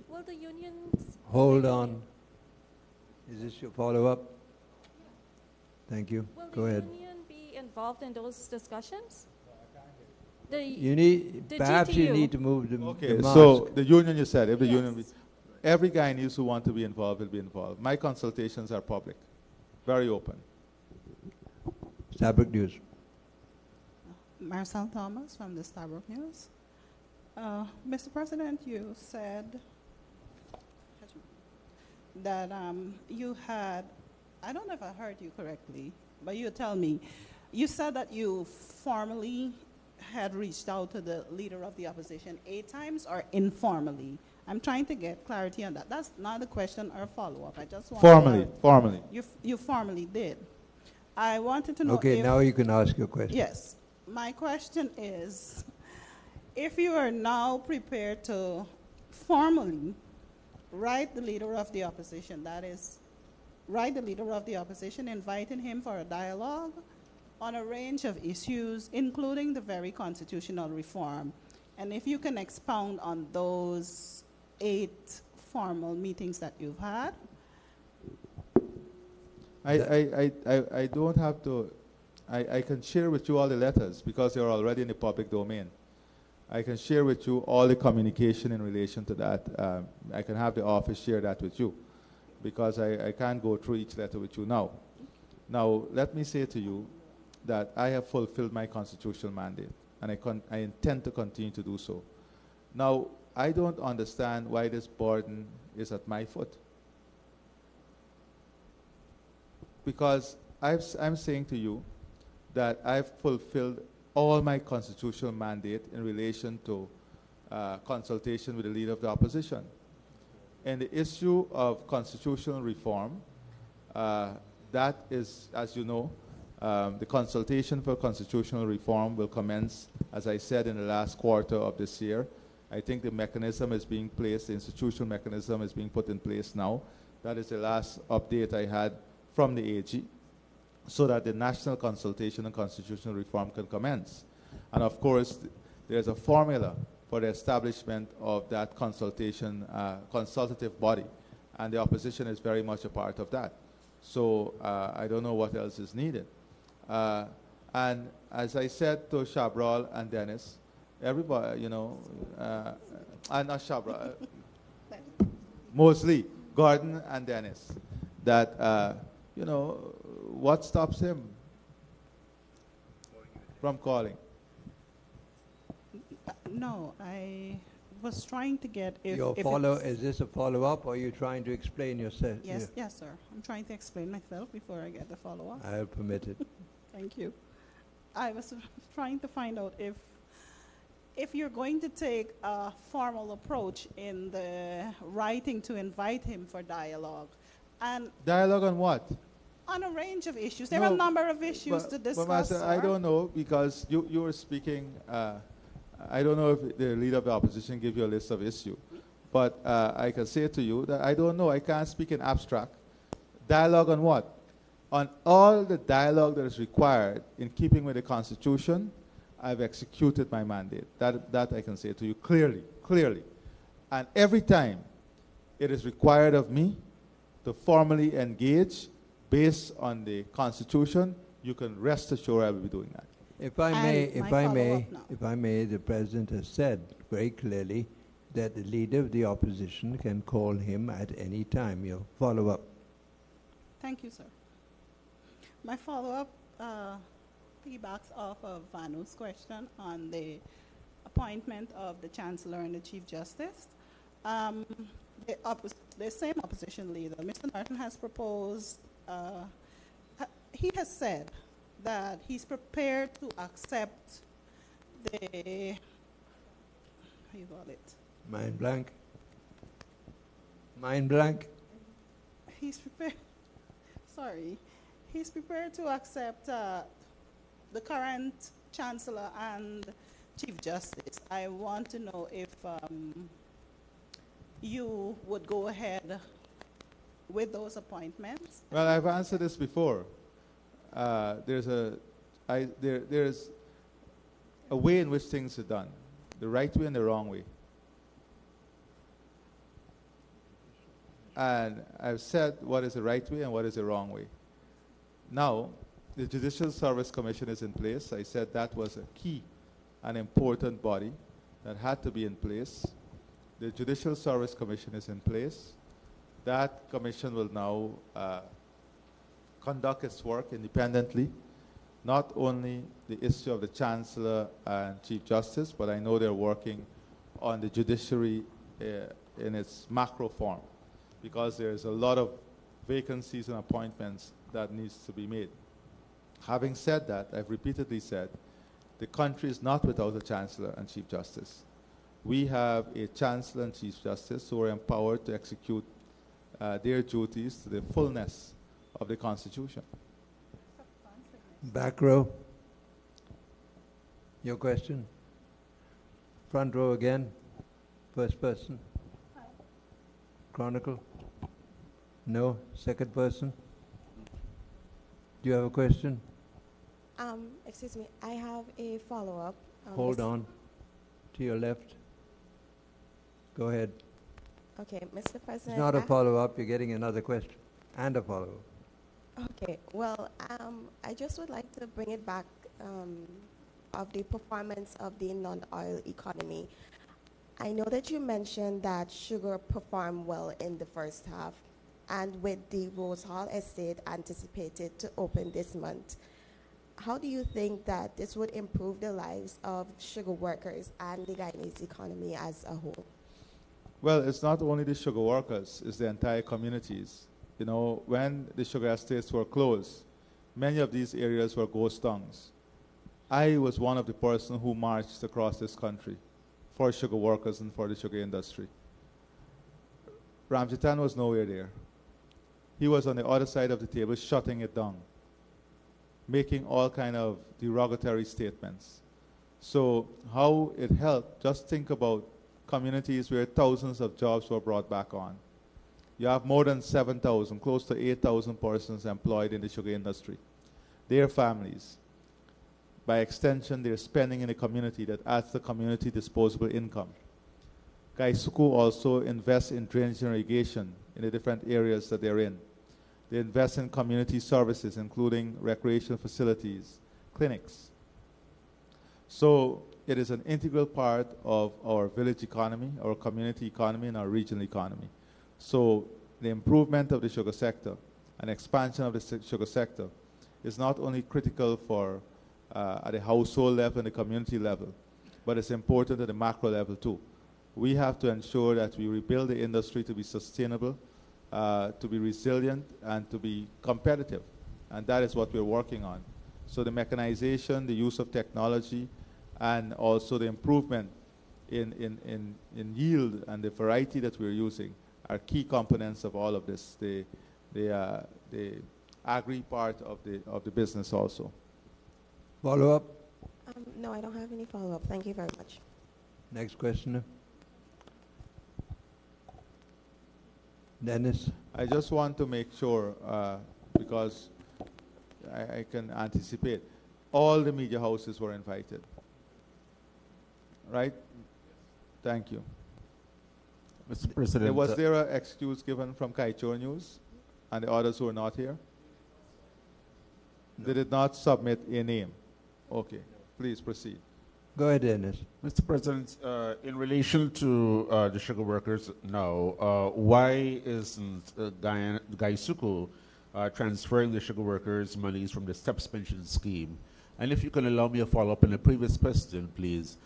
Will the unions... Hold on. Is this your follow-up? Thank you. Will Go ahead. the union be involved in those discussions? Perhaps you GTU. need to move the Okay, mask. so the union, you said, if the Yes. union, every Guyanese who want to be involved will be involved. My consultations are public, very open. Stabrook News. Marcel Thomas from the Stabrook News. Mr. President, you said that you had, I don't know if I heard you correctly, but you tell me, you said that you formally had reached out to the leader of the opposition 8 times or informally? I'm trying to get clarity on that. That's not a question or a follow-up. I just want Formally. You formally did. I wanted to know Okay, if, now you can ask your question. yes. My question is, if you are now prepared to formally write the leader of the opposition, that is, write the leader of the opposition, inviting him for a dialogue on a range of issues, including the very constitutional reform. And if you can expound on those 8 formal meetings that you've had. I don't have to, I can share with you all the letters because they're already in the public domain. I can share with you all the communication in relation to that. I can have the office share that with you because I can't go through each letter with you now. Now, let me say to you that I have fulfilled my constitutional mandate and I intend to continue to do so. Now, I don't understand why this burden is at my foot. Because I'm saying to you that I've fulfilled all my constitutional mandate in relation to consultation with the leader of the opposition. And the issue of constitutional reform, that is, as you know, the consultation for constitutional reform will commence, as I said, in the last quarter of this year. I think the mechanism is being placed, the institutional mechanism is being put in place now. That is the last update I had from the AG, so that the national consultation on constitutional reform can commence. And of course, there's a formula for the establishment of that consultation, consultative body, and the opposition is very much a part of that. So I don't know what else is needed. And as I said to Shabral and Dennis, everybody, you know, and not Shabral, mostly Gordon and Dennis, that, you know, what stops him from calling? No, I was trying to get if Is this a follow-up, or are you trying to explain yourself? Yes, yes, sir. I'm trying to explain myself before I get the follow-up. I'll permit it. Thank you. I was trying to find out if you're going to take a formal approach in the writing to invite him for dialogue. And dialogue on what? On a range of issues. There are a number of issues to discuss. But Master, I don't know, because you were speaking, I don't know if the leader of the opposition gave you a list of issues, but I can say to you that I don't know, I can't speak in abstract. Dialogue on what? On all the dialogue that is required in keeping with the Constitution, I've executed my mandate. That I can say to you clearly. And every time it is required of me to formally engage based on the Constitution, you can rest assured I will be doing that. If I may, the President has said very clearly that the leader of the opposition can call him at any time. Your follow-up. Thank you, sir. My follow-up piggybacks off of Vanu's question on the appointment of the Chancellor and the Chief Justice. The same opposition leader, Mr. Norton, has proposed, he has said that he's prepared to accept the, how you call it? Mind blank. Mind blank. He's prepared, sorry. He's prepared to accept the current Chancellor and Chief Justice. I want to know if you would go ahead with those appointments. Well, I've answered this before. There's a way in which things are done, the right way and the wrong way. And I've said what is the right way and what is the wrong way. Now, the Judicial Service Commission is in place. I said that was a key and important body that had to be in place. The Judicial Service Commission is in place. That commission will now conduct its work independently, not only the issue of the Chancellor and Chief Justice, but I know they're working on the judiciary in its macro form, because there's a lot of vacancies and appointments that needs to be made. Having said that, I've repeatedly said, the country is not without a Chancellor and Chief Justice. We have a Chancellor and Chief Justice who are empowered to execute their duties to the fullness of the Constitution. Back row. Your question? Front row again. First person. Chronicle. No. Second person. Do you have a question? Excuse me, I have a follow-up. Hold on. To your left. Go ahead. Okay, Mr. It's President. not a I have- follow-up. You're getting another question and a follow-up. Okay, well, I just would like to bring it back of the performance of the non-oil economy. I know that you mentioned that sugar performed well in the first half, and with the Rose Hall estate anticipated to open this month, how do you think that this would improve the lives of sugar workers and the Guyanese economy as a whole? Well, it's not only the sugar workers, it's the entire communities. You know, when the sugar estates were closed, many of these areas were ghost towns. I was one of the persons who marched across this country for sugar workers and for the sugar industry. Ramjitan was nowhere there. He was on the other side of the table shutting it down, making all kind of derogatory statements. So how it helped, just think about communities where thousands of jobs were brought back on. You have more than 7,000, close to 8,000 persons employed in the sugar industry. Their families. By extension, they're spending in the community that adds the community disposable income. Gaisuku also invests in drainage and irrigation in the different areas that they're in. They invest in community services, including recreation facilities, clinics. So it is an integral part of our village economy, our community economy, and our regional economy. So the improvement of the sugar sector and expansion of the sugar sector is not only critical for at the household level and the community level, but it's important at the macro level too. We have to ensure that we rebuild the industry to be sustainable, to be resilient, and to be competitive. And that is what we're working on. So the mechanization, the use of technology, and also the improvement in yield and the variety that we're using are key components of all of this. The agri part of the business also. Follow-up? No, I don't have any follow-up. Thank you very much. Next questioner. Dennis? I just want to make sure, because I can anticipate, all the media houses were invited. Right? Thank you. Mr. President. Was there an excuse given from Kaichor News and the others who were not here? No. They did not submit a name. Okay, please proceed. Go ahead, Dennis. Mr. President, in relation to the sugar workers now, why isn't Gaisuku transferring the sugar workers' monies from the STEPS pension scheme? And if you can allow me a follow-up on the previous question, please.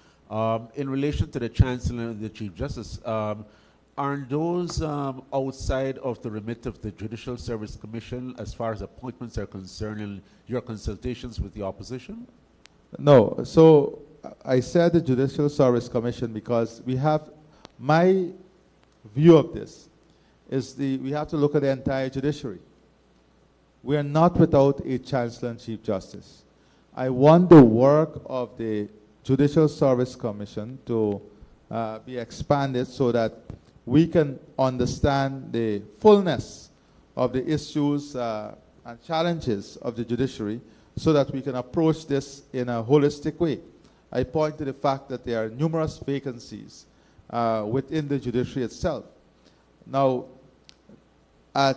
In relation to the Chancellor and the Chief Justice, aren't those outside of the remit of the Judicial Service Commission as far as appointments are concerned in your consultations with the opposition? No. So I said the Judicial Service Commission because we have, my view of this is we have to look at the entire judiciary. We are not without a Chancellor and Chief Justice. I want the work of the Judicial Service Commission to be expanded so that we can understand the fullness of the issues and challenges of the judiciary so that we can approach this in a holistic way. I point to the fact that there are numerous vacancies within the judiciary itself. Now, at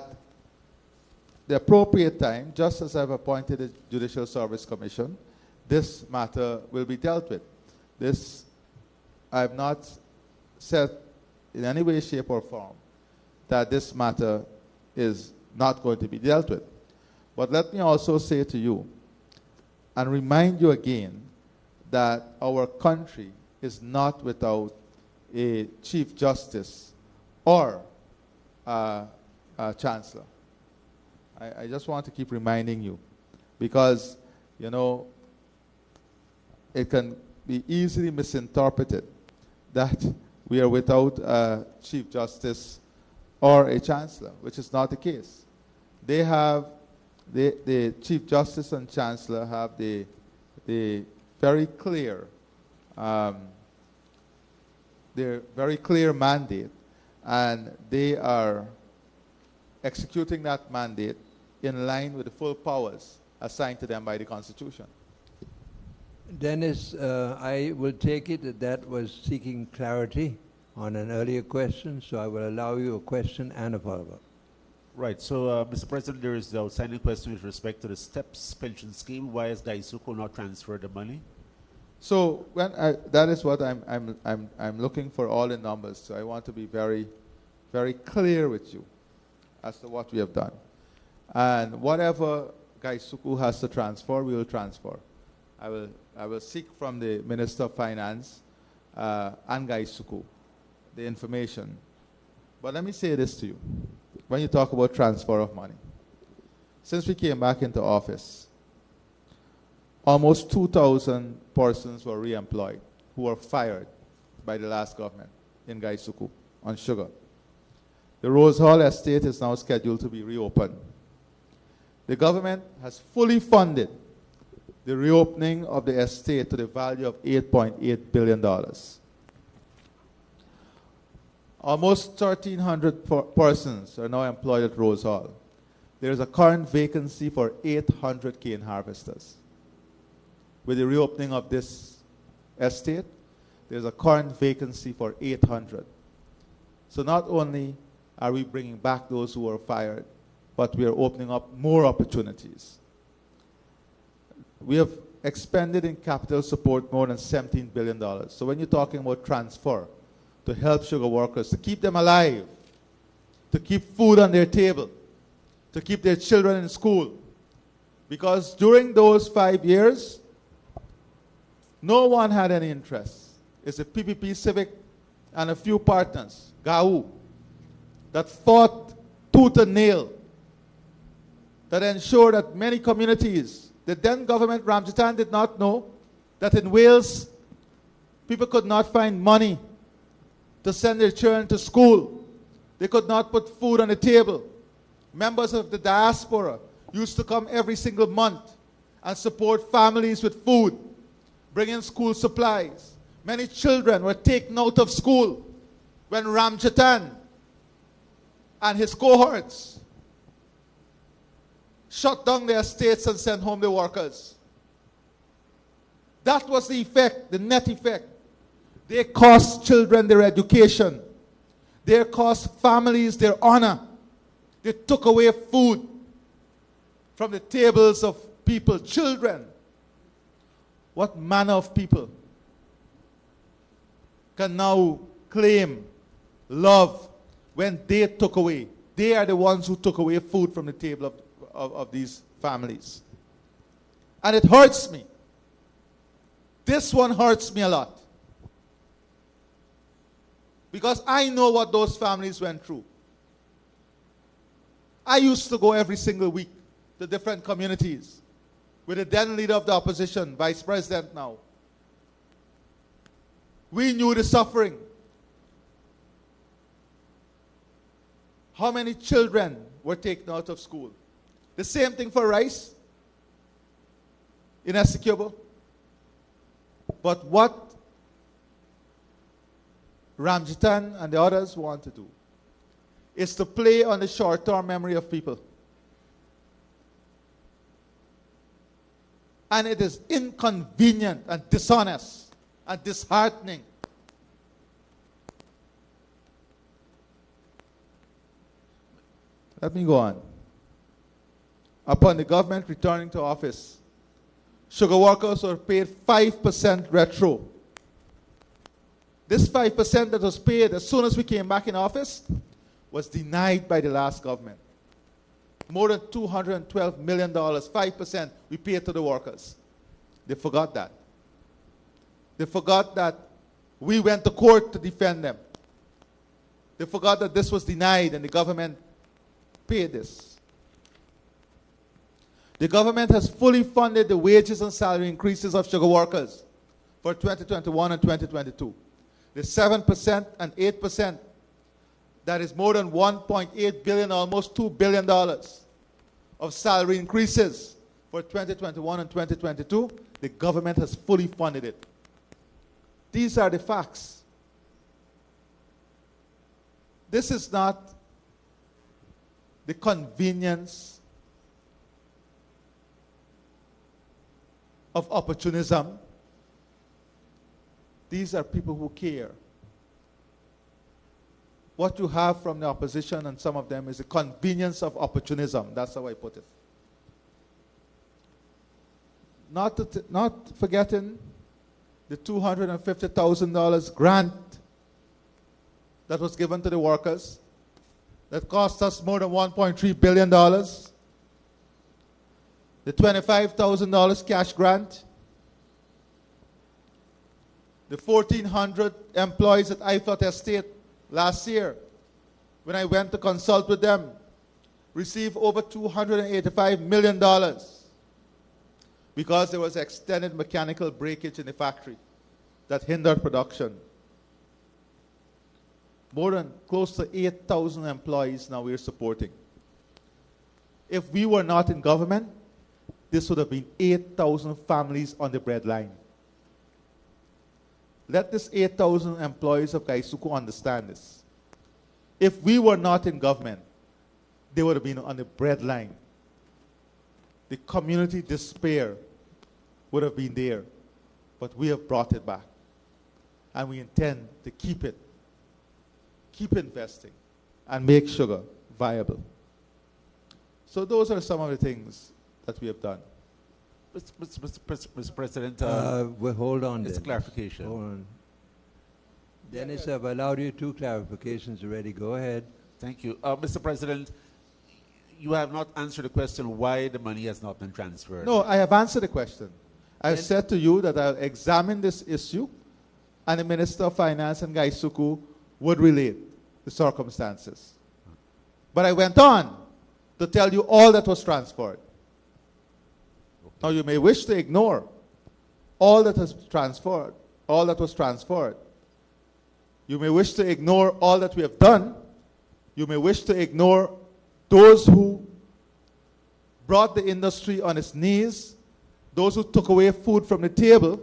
the appropriate time, just as I've appointed a Judicial Service Commission, this matter will be dealt with. This, I have not said in any way, shape, or form that this matter is not going to be dealt with. But let me also say to you and remind you again that our country is not without a Chief Justice or a Chancellor. I just want to keep reminding you because, you know, it can be easily misinterpreted that we are without a Chief Justice or a Chancellor, which is not the case. They have, the Chief Justice and Chancellor have the very clear, their very clear mandate, and they are executing that mandate in line with the full powers assigned to them by the Constitution. Dennis, I will take it that that was seeking clarity on an earlier question, so I will allow you a question and a follow-up. Right. So, Mr. President, there is the outstanding question with respect to the STEPS pension scheme. Why has Daisuko not transferred the money? So that is what I'm looking for all the numbers. So I want to be very, very clear with you as to what we have done. And whatever Gaisuku has to transfer, we will transfer. I will seek from the Minister of Finance and Gaisuku the information. But let me say this to you. When you talk about transfer of money, since we came back into office, almost 2,000 persons were re-employed who were fired by the last government in Gaisuku on sugar. The Rose Hall estate is now scheduled to be reopened. The government has fully funded the reopening of the estate to the value of $8.8 billion. Almost 1,300 persons are now employed at Rose Hall. There is a current vacancy for 800 cane harvesters. With the reopening of this estate, there's a current vacancy for 800. So not only are we bringing back those who were fired, but we are opening up more opportunities. We have expended in capital support more than $17 billion. So when you're talking about transfer to help sugar workers, to keep them alive, to keep food on their table, to keep their children in school, because during those 5 years, no one had any interest. It's the PPP Civic and a few partners, GAU, that fought tooth and nail, that ensured that many communities, the then government, Ramjitan, did not know that in Wales, people could not find money to send their children to school. They could not put food on the table. Members of the diaspora used to come every single month and support families with food, bring in school supplies. Many children were taken out of school when Ramjitan and his cohorts shut down their estates and sent home the workers. That was the effect, the net effect. They cost children their education. They cost families their honor. They took away food from the tables of people, children. What manner of people can now claim love when they took away? They are the ones who took away food from the table of these families. And it hurts me. This one hurts me a lot. Because I know what those families went through. I used to go every single week to different communities with the then leader of the opposition, vice president now. We knew the suffering. How many children were taken out of school? The same thing for rice in Essequibo. But what Ramjitan and the others want to do is to play on the short-term memory of people. And it is inconvenient and dishonest and disheartening. Let me go on. Upon the government returning to office, sugar workers were paid 5% retro. This 5% that was paid as soon as we came back in office was denied by the last government. More than $212 million, 5% we paid to the workers. They forgot that. They forgot that we went to court to defend them. They forgot that this was denied and the government paid this. The government has fully funded the wages and salary increases of sugar workers for 2021 and 2022. The 7% and 8%, that is more than $1.8 billion, almost $2 billion of salary increases for 2021 and 2022, the government has fully funded it. These are the facts. This is not the convenience of opportunism These are people who care. What you have from the opposition and some of them is a convenience of opportunism. That's how I put it. Not forgetting the $250,000 grant that was given to the workers that cost us more than $1.3 billion. The $25,000 cash grant. The 1,400 employees at IFLOT Estate last year, when I went to consult with them, received over $285 million because there was extended mechanical breakage in the factory that hindered production. More than close to 8,000 employees now we're supporting. If we were not in government, this would have been 8,000 families on the breadline. Let this 8,000 employees of Kaisuku understand this. If we were not in government, they would have been on the breadline. The community despair would have been there, but we have brought it back. And we intend to keep it, keep investing, and make sugar viable. So those are some of the things that we have done. Mr. President, well, hold on. it's a clarification. Hold on. Dennis, I've allowed you 2 clarifications already. Go ahead. Thank you. Mr. President, you have not answered the question why the money has not been transferred. No, I have answered the question. I have said to you that I'll examine this issue, and the Minister of Finance and Gaisuku would relate the circumstances. But I went on to tell you all that was transferred. Now you may wish to ignore all that was transferred. You may wish to ignore all that we have done. You may wish to ignore those who brought the industry on its knees, those who took away food from the table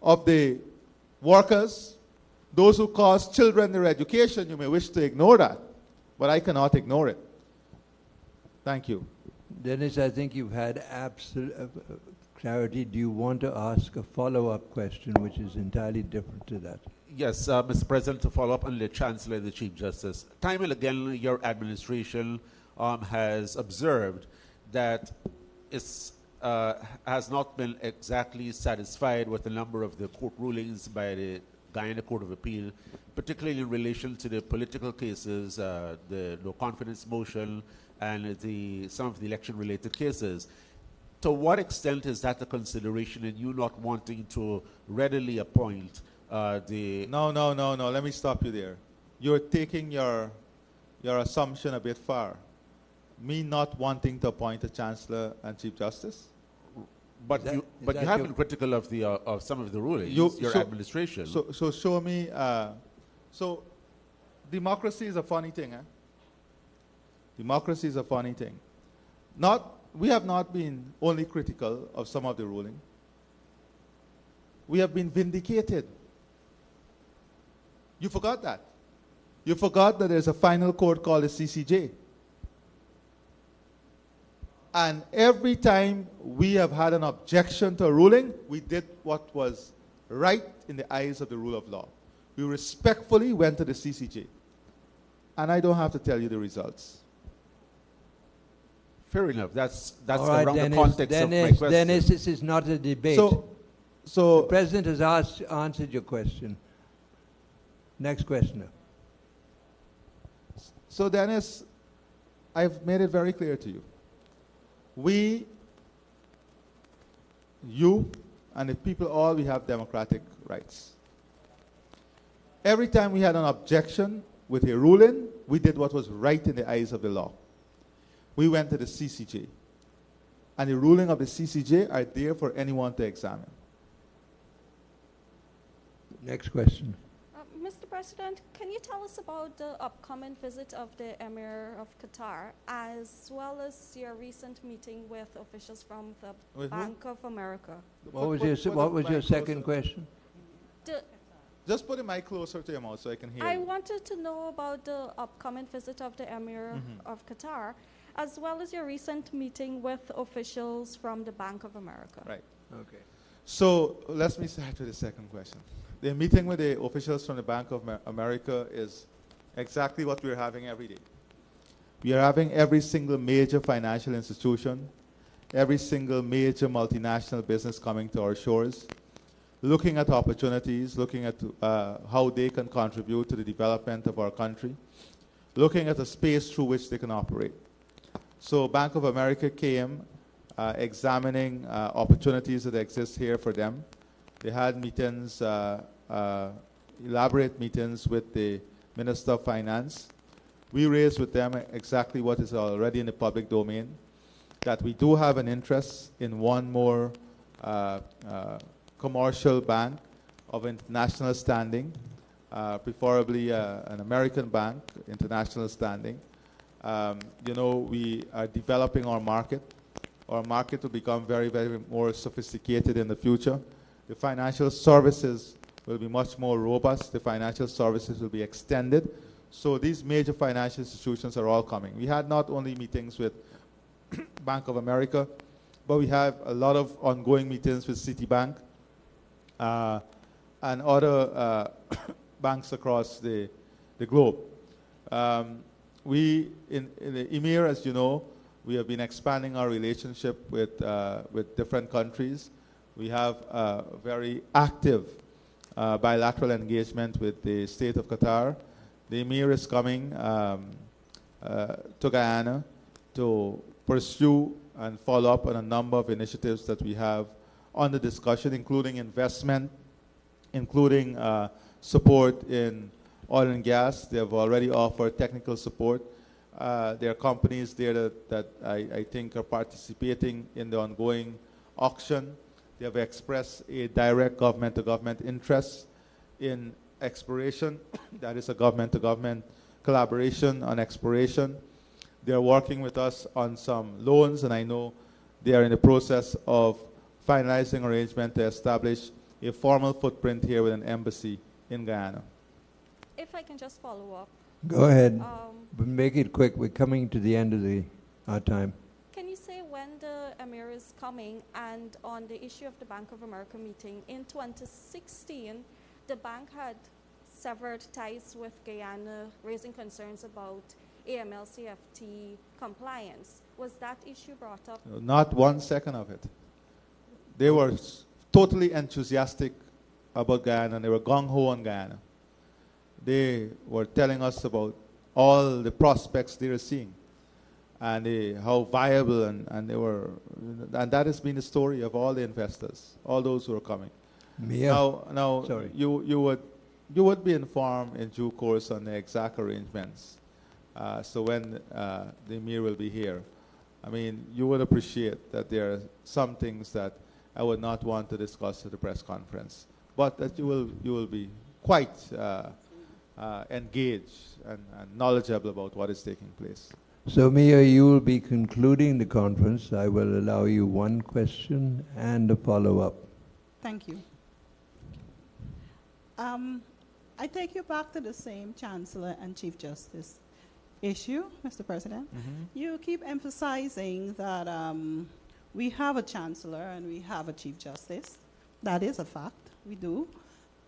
of the workers, those who caused children their education. You may wish to ignore that, but I cannot ignore it. Thank you. Dennis, I think you've had absolute clarity. Do you want to ask a follow-up question, which is entirely different to that? Yes, Mr. President, to follow up on the Chancellor and the Chief Justice. Time and again, your administration has observed that it has not been exactly satisfied with the number of the court rulings by the Guyana Court of Appeal, particularly in relation to the political cases, the no confidence motion, and some of the election-related cases. To what extent is that a consideration in you not wanting to readily appoint the... No. Let me stop you there. You're taking your assumption a bit far. Me not wanting to appoint a Chancellor and Chief Justice? But you have been critical of of some of the rulings, your administration. So show me... so democracy is a funny thing, eh? Democracy is a funny thing. We have not been only critical of some of the ruling. We have been vindicated. You forgot that. You forgot that there's a final court called the CCJ. And every time we have had an objection to a ruling, we did what was right in the eyes of the rule of law. We respectfully went to the CCJ. And I don't have to tell you the results. Fair enough. That's All right, around Dennis, the context of my question. Dennis, this is not a debate. So the President has answered your question. Next questioner. So Dennis, I've made it very clear to you. You, and the people all, we have democratic rights. Every time we had an objection with a ruling, we did what was right in the eyes of the law. We went to the CCJ. And the ruling of the CCJ are there for anyone to examine. Next question. Mr. President, can you tell us about the upcoming visit of the Emir of Qatar, as well as your recent meeting with officials from the Bank of America? What was your second question? Just put the mic closer to your mouth so I can hear you. I wanted to know about the upcoming visit of the Emir of Qatar, as well as your recent meeting with officials from the Bank of America. Right. Okay. So let me start with the second question. The meeting with the officials from the Bank of America is exactly what we're having every day. We are having every single major financial institution, every single major multinational business coming to our shores, looking at opportunities, looking at how they can contribute to the development of our country, looking at a space through which they can operate. So Bank of America came examining opportunities that exist here for them. They had meetings, elaborate meetings with the Minister of Finance. We raised with them exactly what is already in the public domain, that we do have an interest in one more commercial bank of international standing, preferably an American bank, international standing. You know, we are developing our market. Our market will become very, very more sophisticated in the future. The financial services will be much more robust. The financial services will be extended. So these major financial institutions are all coming. We had not only meetings with Bank of America, but we have a lot of ongoing meetings with Citibank and other banks across the globe. We, in the EMIR, as you know, we have been expanding our relationship with different countries. We have a very active bilateral engagement with the state of Qatar. The Emir is coming to Guyana to pursue and follow up on a number of initiatives that we have on the discussion, including investment, including support in oil and gas. They have already offered technical support. There are companies there that I think are participating in the ongoing auction. They have expressed a direct government-to-government interest in exploration. That is a government-to-government collaboration on exploration. They're working with us on some loans, and I know they are in the process of finalizing arrangement to establish a formal footprint here with an embassy in Guyana. If I can just follow up. Go ahead, but make it quick. We're coming to the end of our time. Can you say when the Emir is coming? And on the issue of the Bank of America meeting, in 2016, the bank had severed ties with Guyana, raising concerns about AML-CFT compliance. Was that issue brought up? Not 1 second of it. They were totally enthusiastic about Guyana, and they were gung-ho on Guyana. They were telling us about all the prospects they were seeing and how viable, and that has been the story of all the investors, all those who are coming. Now, sorry. You would be informed in due course on the exact arrangements. So when the Emir will be here, I mean, you would appreciate that there are some things that I would not want to discuss at the press conference, but that you will be quite engaged and knowledgeable about what is taking place. So, Mia, you will be concluding the conference. I will allow you one question and a follow-up. Thank you. I take you back to the same Chancellor and Chief Justice issue, Mr. President. Mm-hmm. You keep emphasizing that we have a Chancellor and we have a Chief Justice. That is a fact, we do.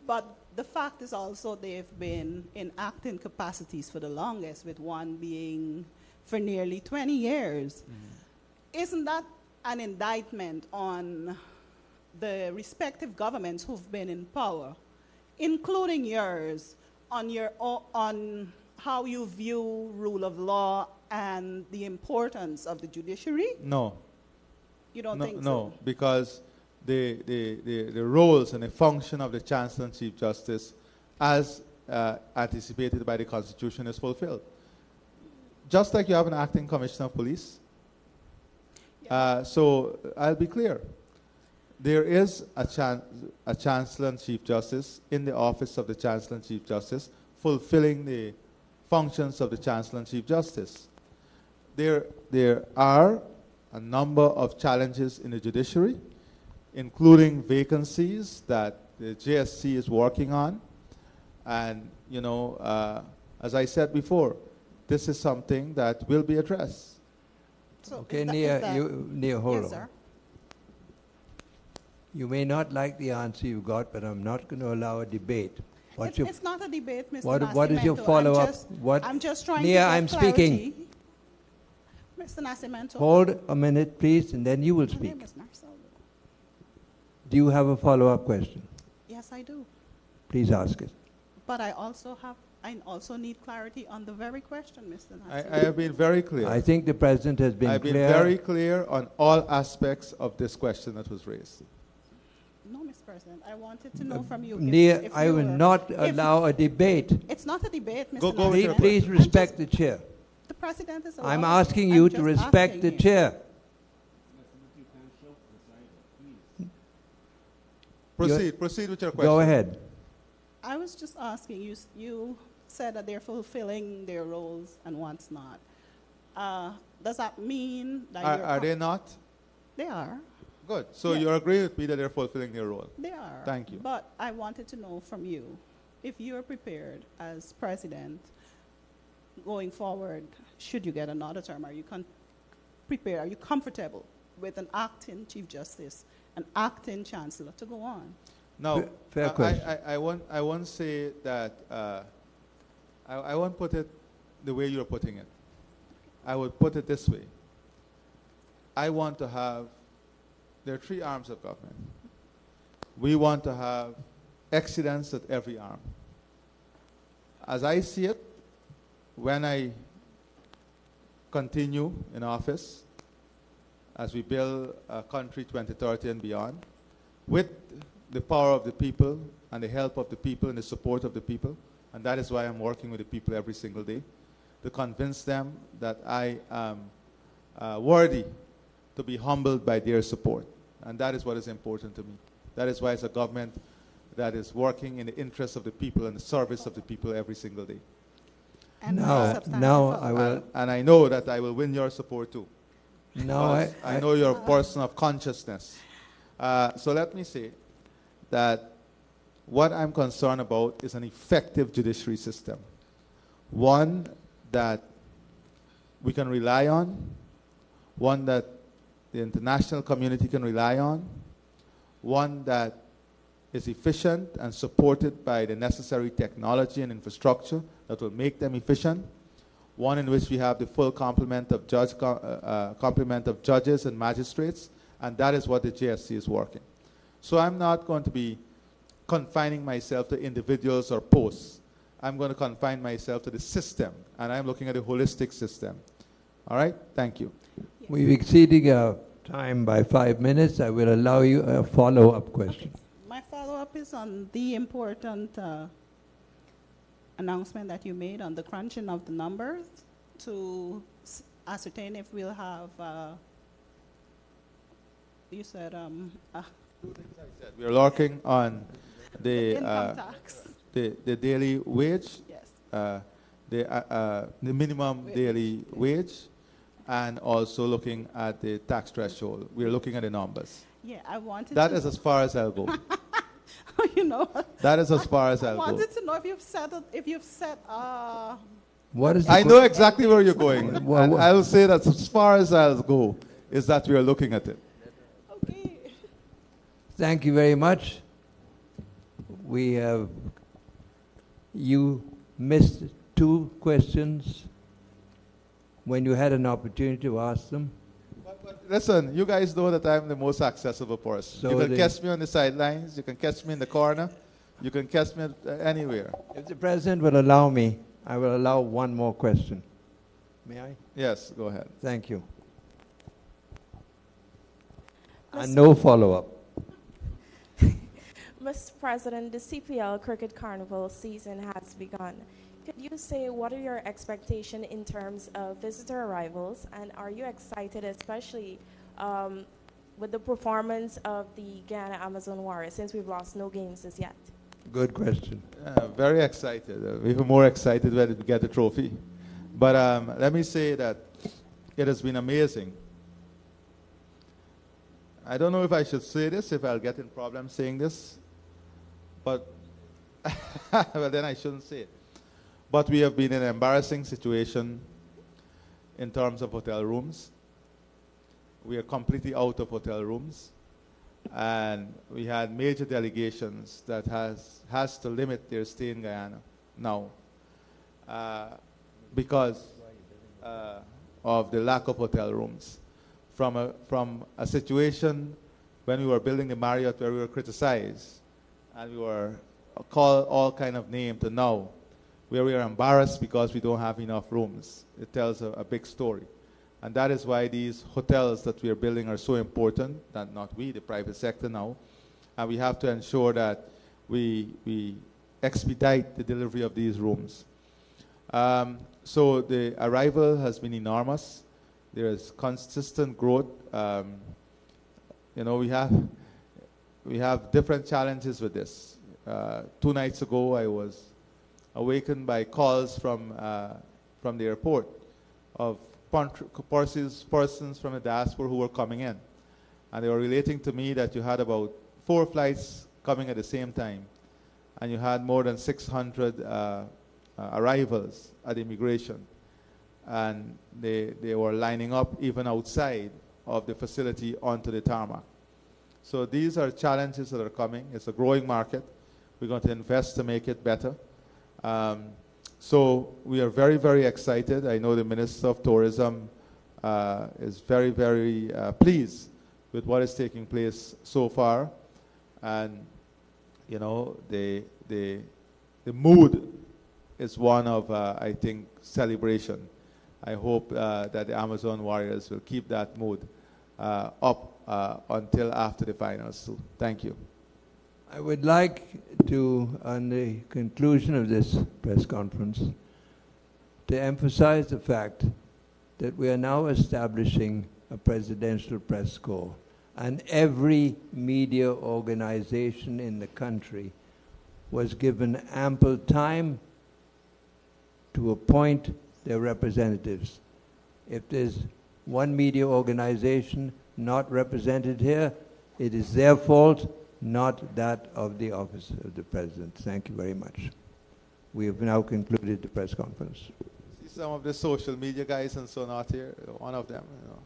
But the fact is also they've been in acting capacities for the longest, with one being for nearly 20 years. Mm-hmm. Isn't that an indictment on the respective governments who've been in power, including yours, on how you view rule of law and the importance of the judiciary? No. You don't think so? No, because the roles and the function of the Chancellor and Chief Justice, as anticipated by the Constitution, is fulfilled. Just like you have an acting Commissioner of Police. Yeah. So I'll be clear. There is a Chancellor and Chief Justice in the office of the Chancellor and Chief Justice, fulfilling the functions of the Chancellor and Chief Justice. There are a number of challenges in the judiciary, including vacancies that the JSC is working on. And, you know, as I said before, this is something that will be addressed. So okay, Nia, hold yes, on. sir. You may not like the answer you got, but I'm not going to allow a debate. It's not a debate, Mr. What is your Nascimento. follow-up? I'm just trying Nia, to get I'm clarity. speaking. Mr. Nascimento. Hold a minute, please, and then you will My speak. name is Marcelo. Do you have a follow-up question? Yes, I do. Please ask it. But I also need clarity on the very question, Mr. I Nascimento. have been very clear. I think the President has been I've clear. been very clear on all aspects of this question that was raised. No, Mr. President, I wanted to know from you. Nia, if I you will were- not if- allow a debate. It's not a debate, Mr. Go with Please, your Nascimento. please I'm respect just- the chair. The President is I'm allowed. asking you I'm to just respect asking the you. chair. Proceed with your question. Go ahead. I was just asking you. You said that they're fulfilling their roles and what's not. Does that mean that Are they not? They are. Good. So Yeah. you agree with me that they're fulfilling their role? They are. Thank you. But I wanted to know from you if you're prepared as president going forward. Should you get another term, are you prepared? Are you comfortable with an acting chief justice, an acting chancellor to go on? Now, Fair question. I won't say that, I won't put it the way you're putting it. I would put it this way. I want to have, there are three arms of government. We want to have excellence at every arm. As I see it, when I continue in office, as we build a country 2030 and beyond, with the power of the people and the help of the people and the support of the people, and that is why I'm working with the people every single day, to convince them that I am worthy to be humbled by their support. And that is what is important to me. That is why it's a government that is working in the interest of the people and the service of the people every single day. And Now substantive I will. And I know that I will win your support too. No, Because I know you're a person of consciousness. So let me say that what I'm concerned about is an effective judiciary system. One that we can rely on, one that the international community can rely on, one that is efficient and supported by the necessary technology and infrastructure that will make them efficient, one in which we have the full complement of judges and magistrates, and that is what the JSC is working. So I'm not going to be confining myself to individuals or posts. I'm going to confine myself to the system, and I'm looking at a holistic system. All right? Thank you. We've exceeded our time by 5 minutes. I will allow you a follow-up question. My follow-up is on the important announcement that you made on the crunching of the numbers to ascertain if we'll have, you said, We're working on the income tax. the daily wage, Yes. the minimum daily wage, and also looking at the tax threshold. We're looking at the numbers. Yeah, I wanted That to is as far as I'll go. you know. That is as far as I I'll go. wanted to know if you've set What is the I know exactly where you're going. Well, And I'll say that as far as I'll go is that we are looking at it. okay. Thank you very much. You missed 2 questions when you had an opportunity to ask them. But listen, you guys know that I'm the most accessible person. So you can the- catch me on the sidelines. You can catch me in the corner. You can catch me anywhere. If the President will allow me, I will allow one more question. May I? Yes, go ahead. Thank you. And no follow-up. Mr. President, the CPL Cricket Carnival season has begun. Could you say what are your expectations in terms of visitor arrivals, and are you excited, especially with the performance of the Guyana Amazon Warriors, since we've lost no games as yet? Good question. Very excited. Even more excited when we get the trophy. But let me say that it has been amazing. I don't know if I should say this, if I'll get in problems saying this, but well, then I shouldn't say it. But we have been in an embarrassing situation in terms of hotel rooms. We are completely out of hotel rooms. And we had major delegations that has to limit their stay in Guyana now because of the lack of hotel rooms. From a situation when we were building the Marriott where we were criticized and we were called all kind of names, to now where we are embarrassed because we don't have enough rooms. It tells a big story. And that is why these hotels that we are building are so important, that not we, the private sector now. And we have to ensure that we expedite the delivery of these rooms. So the arrival has been enormous. There is consistent growth. You know, we have different challenges with this. 2 nights ago, I was awakened by calls from the airport of persons from the diaspora who were coming in. And they were relating to me that you had about 4 flights coming at the same time. And you had more than 600 arrivals at immigration. And they were lining up even outside of the facility onto the tarmac. So these are challenges that are coming. It's a growing market. We're going to invest to make it better. So we are very, very excited. I know the Minister of Tourism is very, very pleased with what is taking place so far. And, you know, the mood is one of, I think, celebration. I hope that the Amazon Warriors will keep that mood up until after the finals. So, thank you. I would like to, on the conclusion of this press conference, to emphasize the fact that we are now establishing a presidential press corps, and every media organization in the country was given ample time to appoint their representatives. If there's one media organization not represented here, it is their fault, not that of the office of the president. Thank you very much. We have now concluded the press conference. See some of the social media guys and so not here. One of them, you know.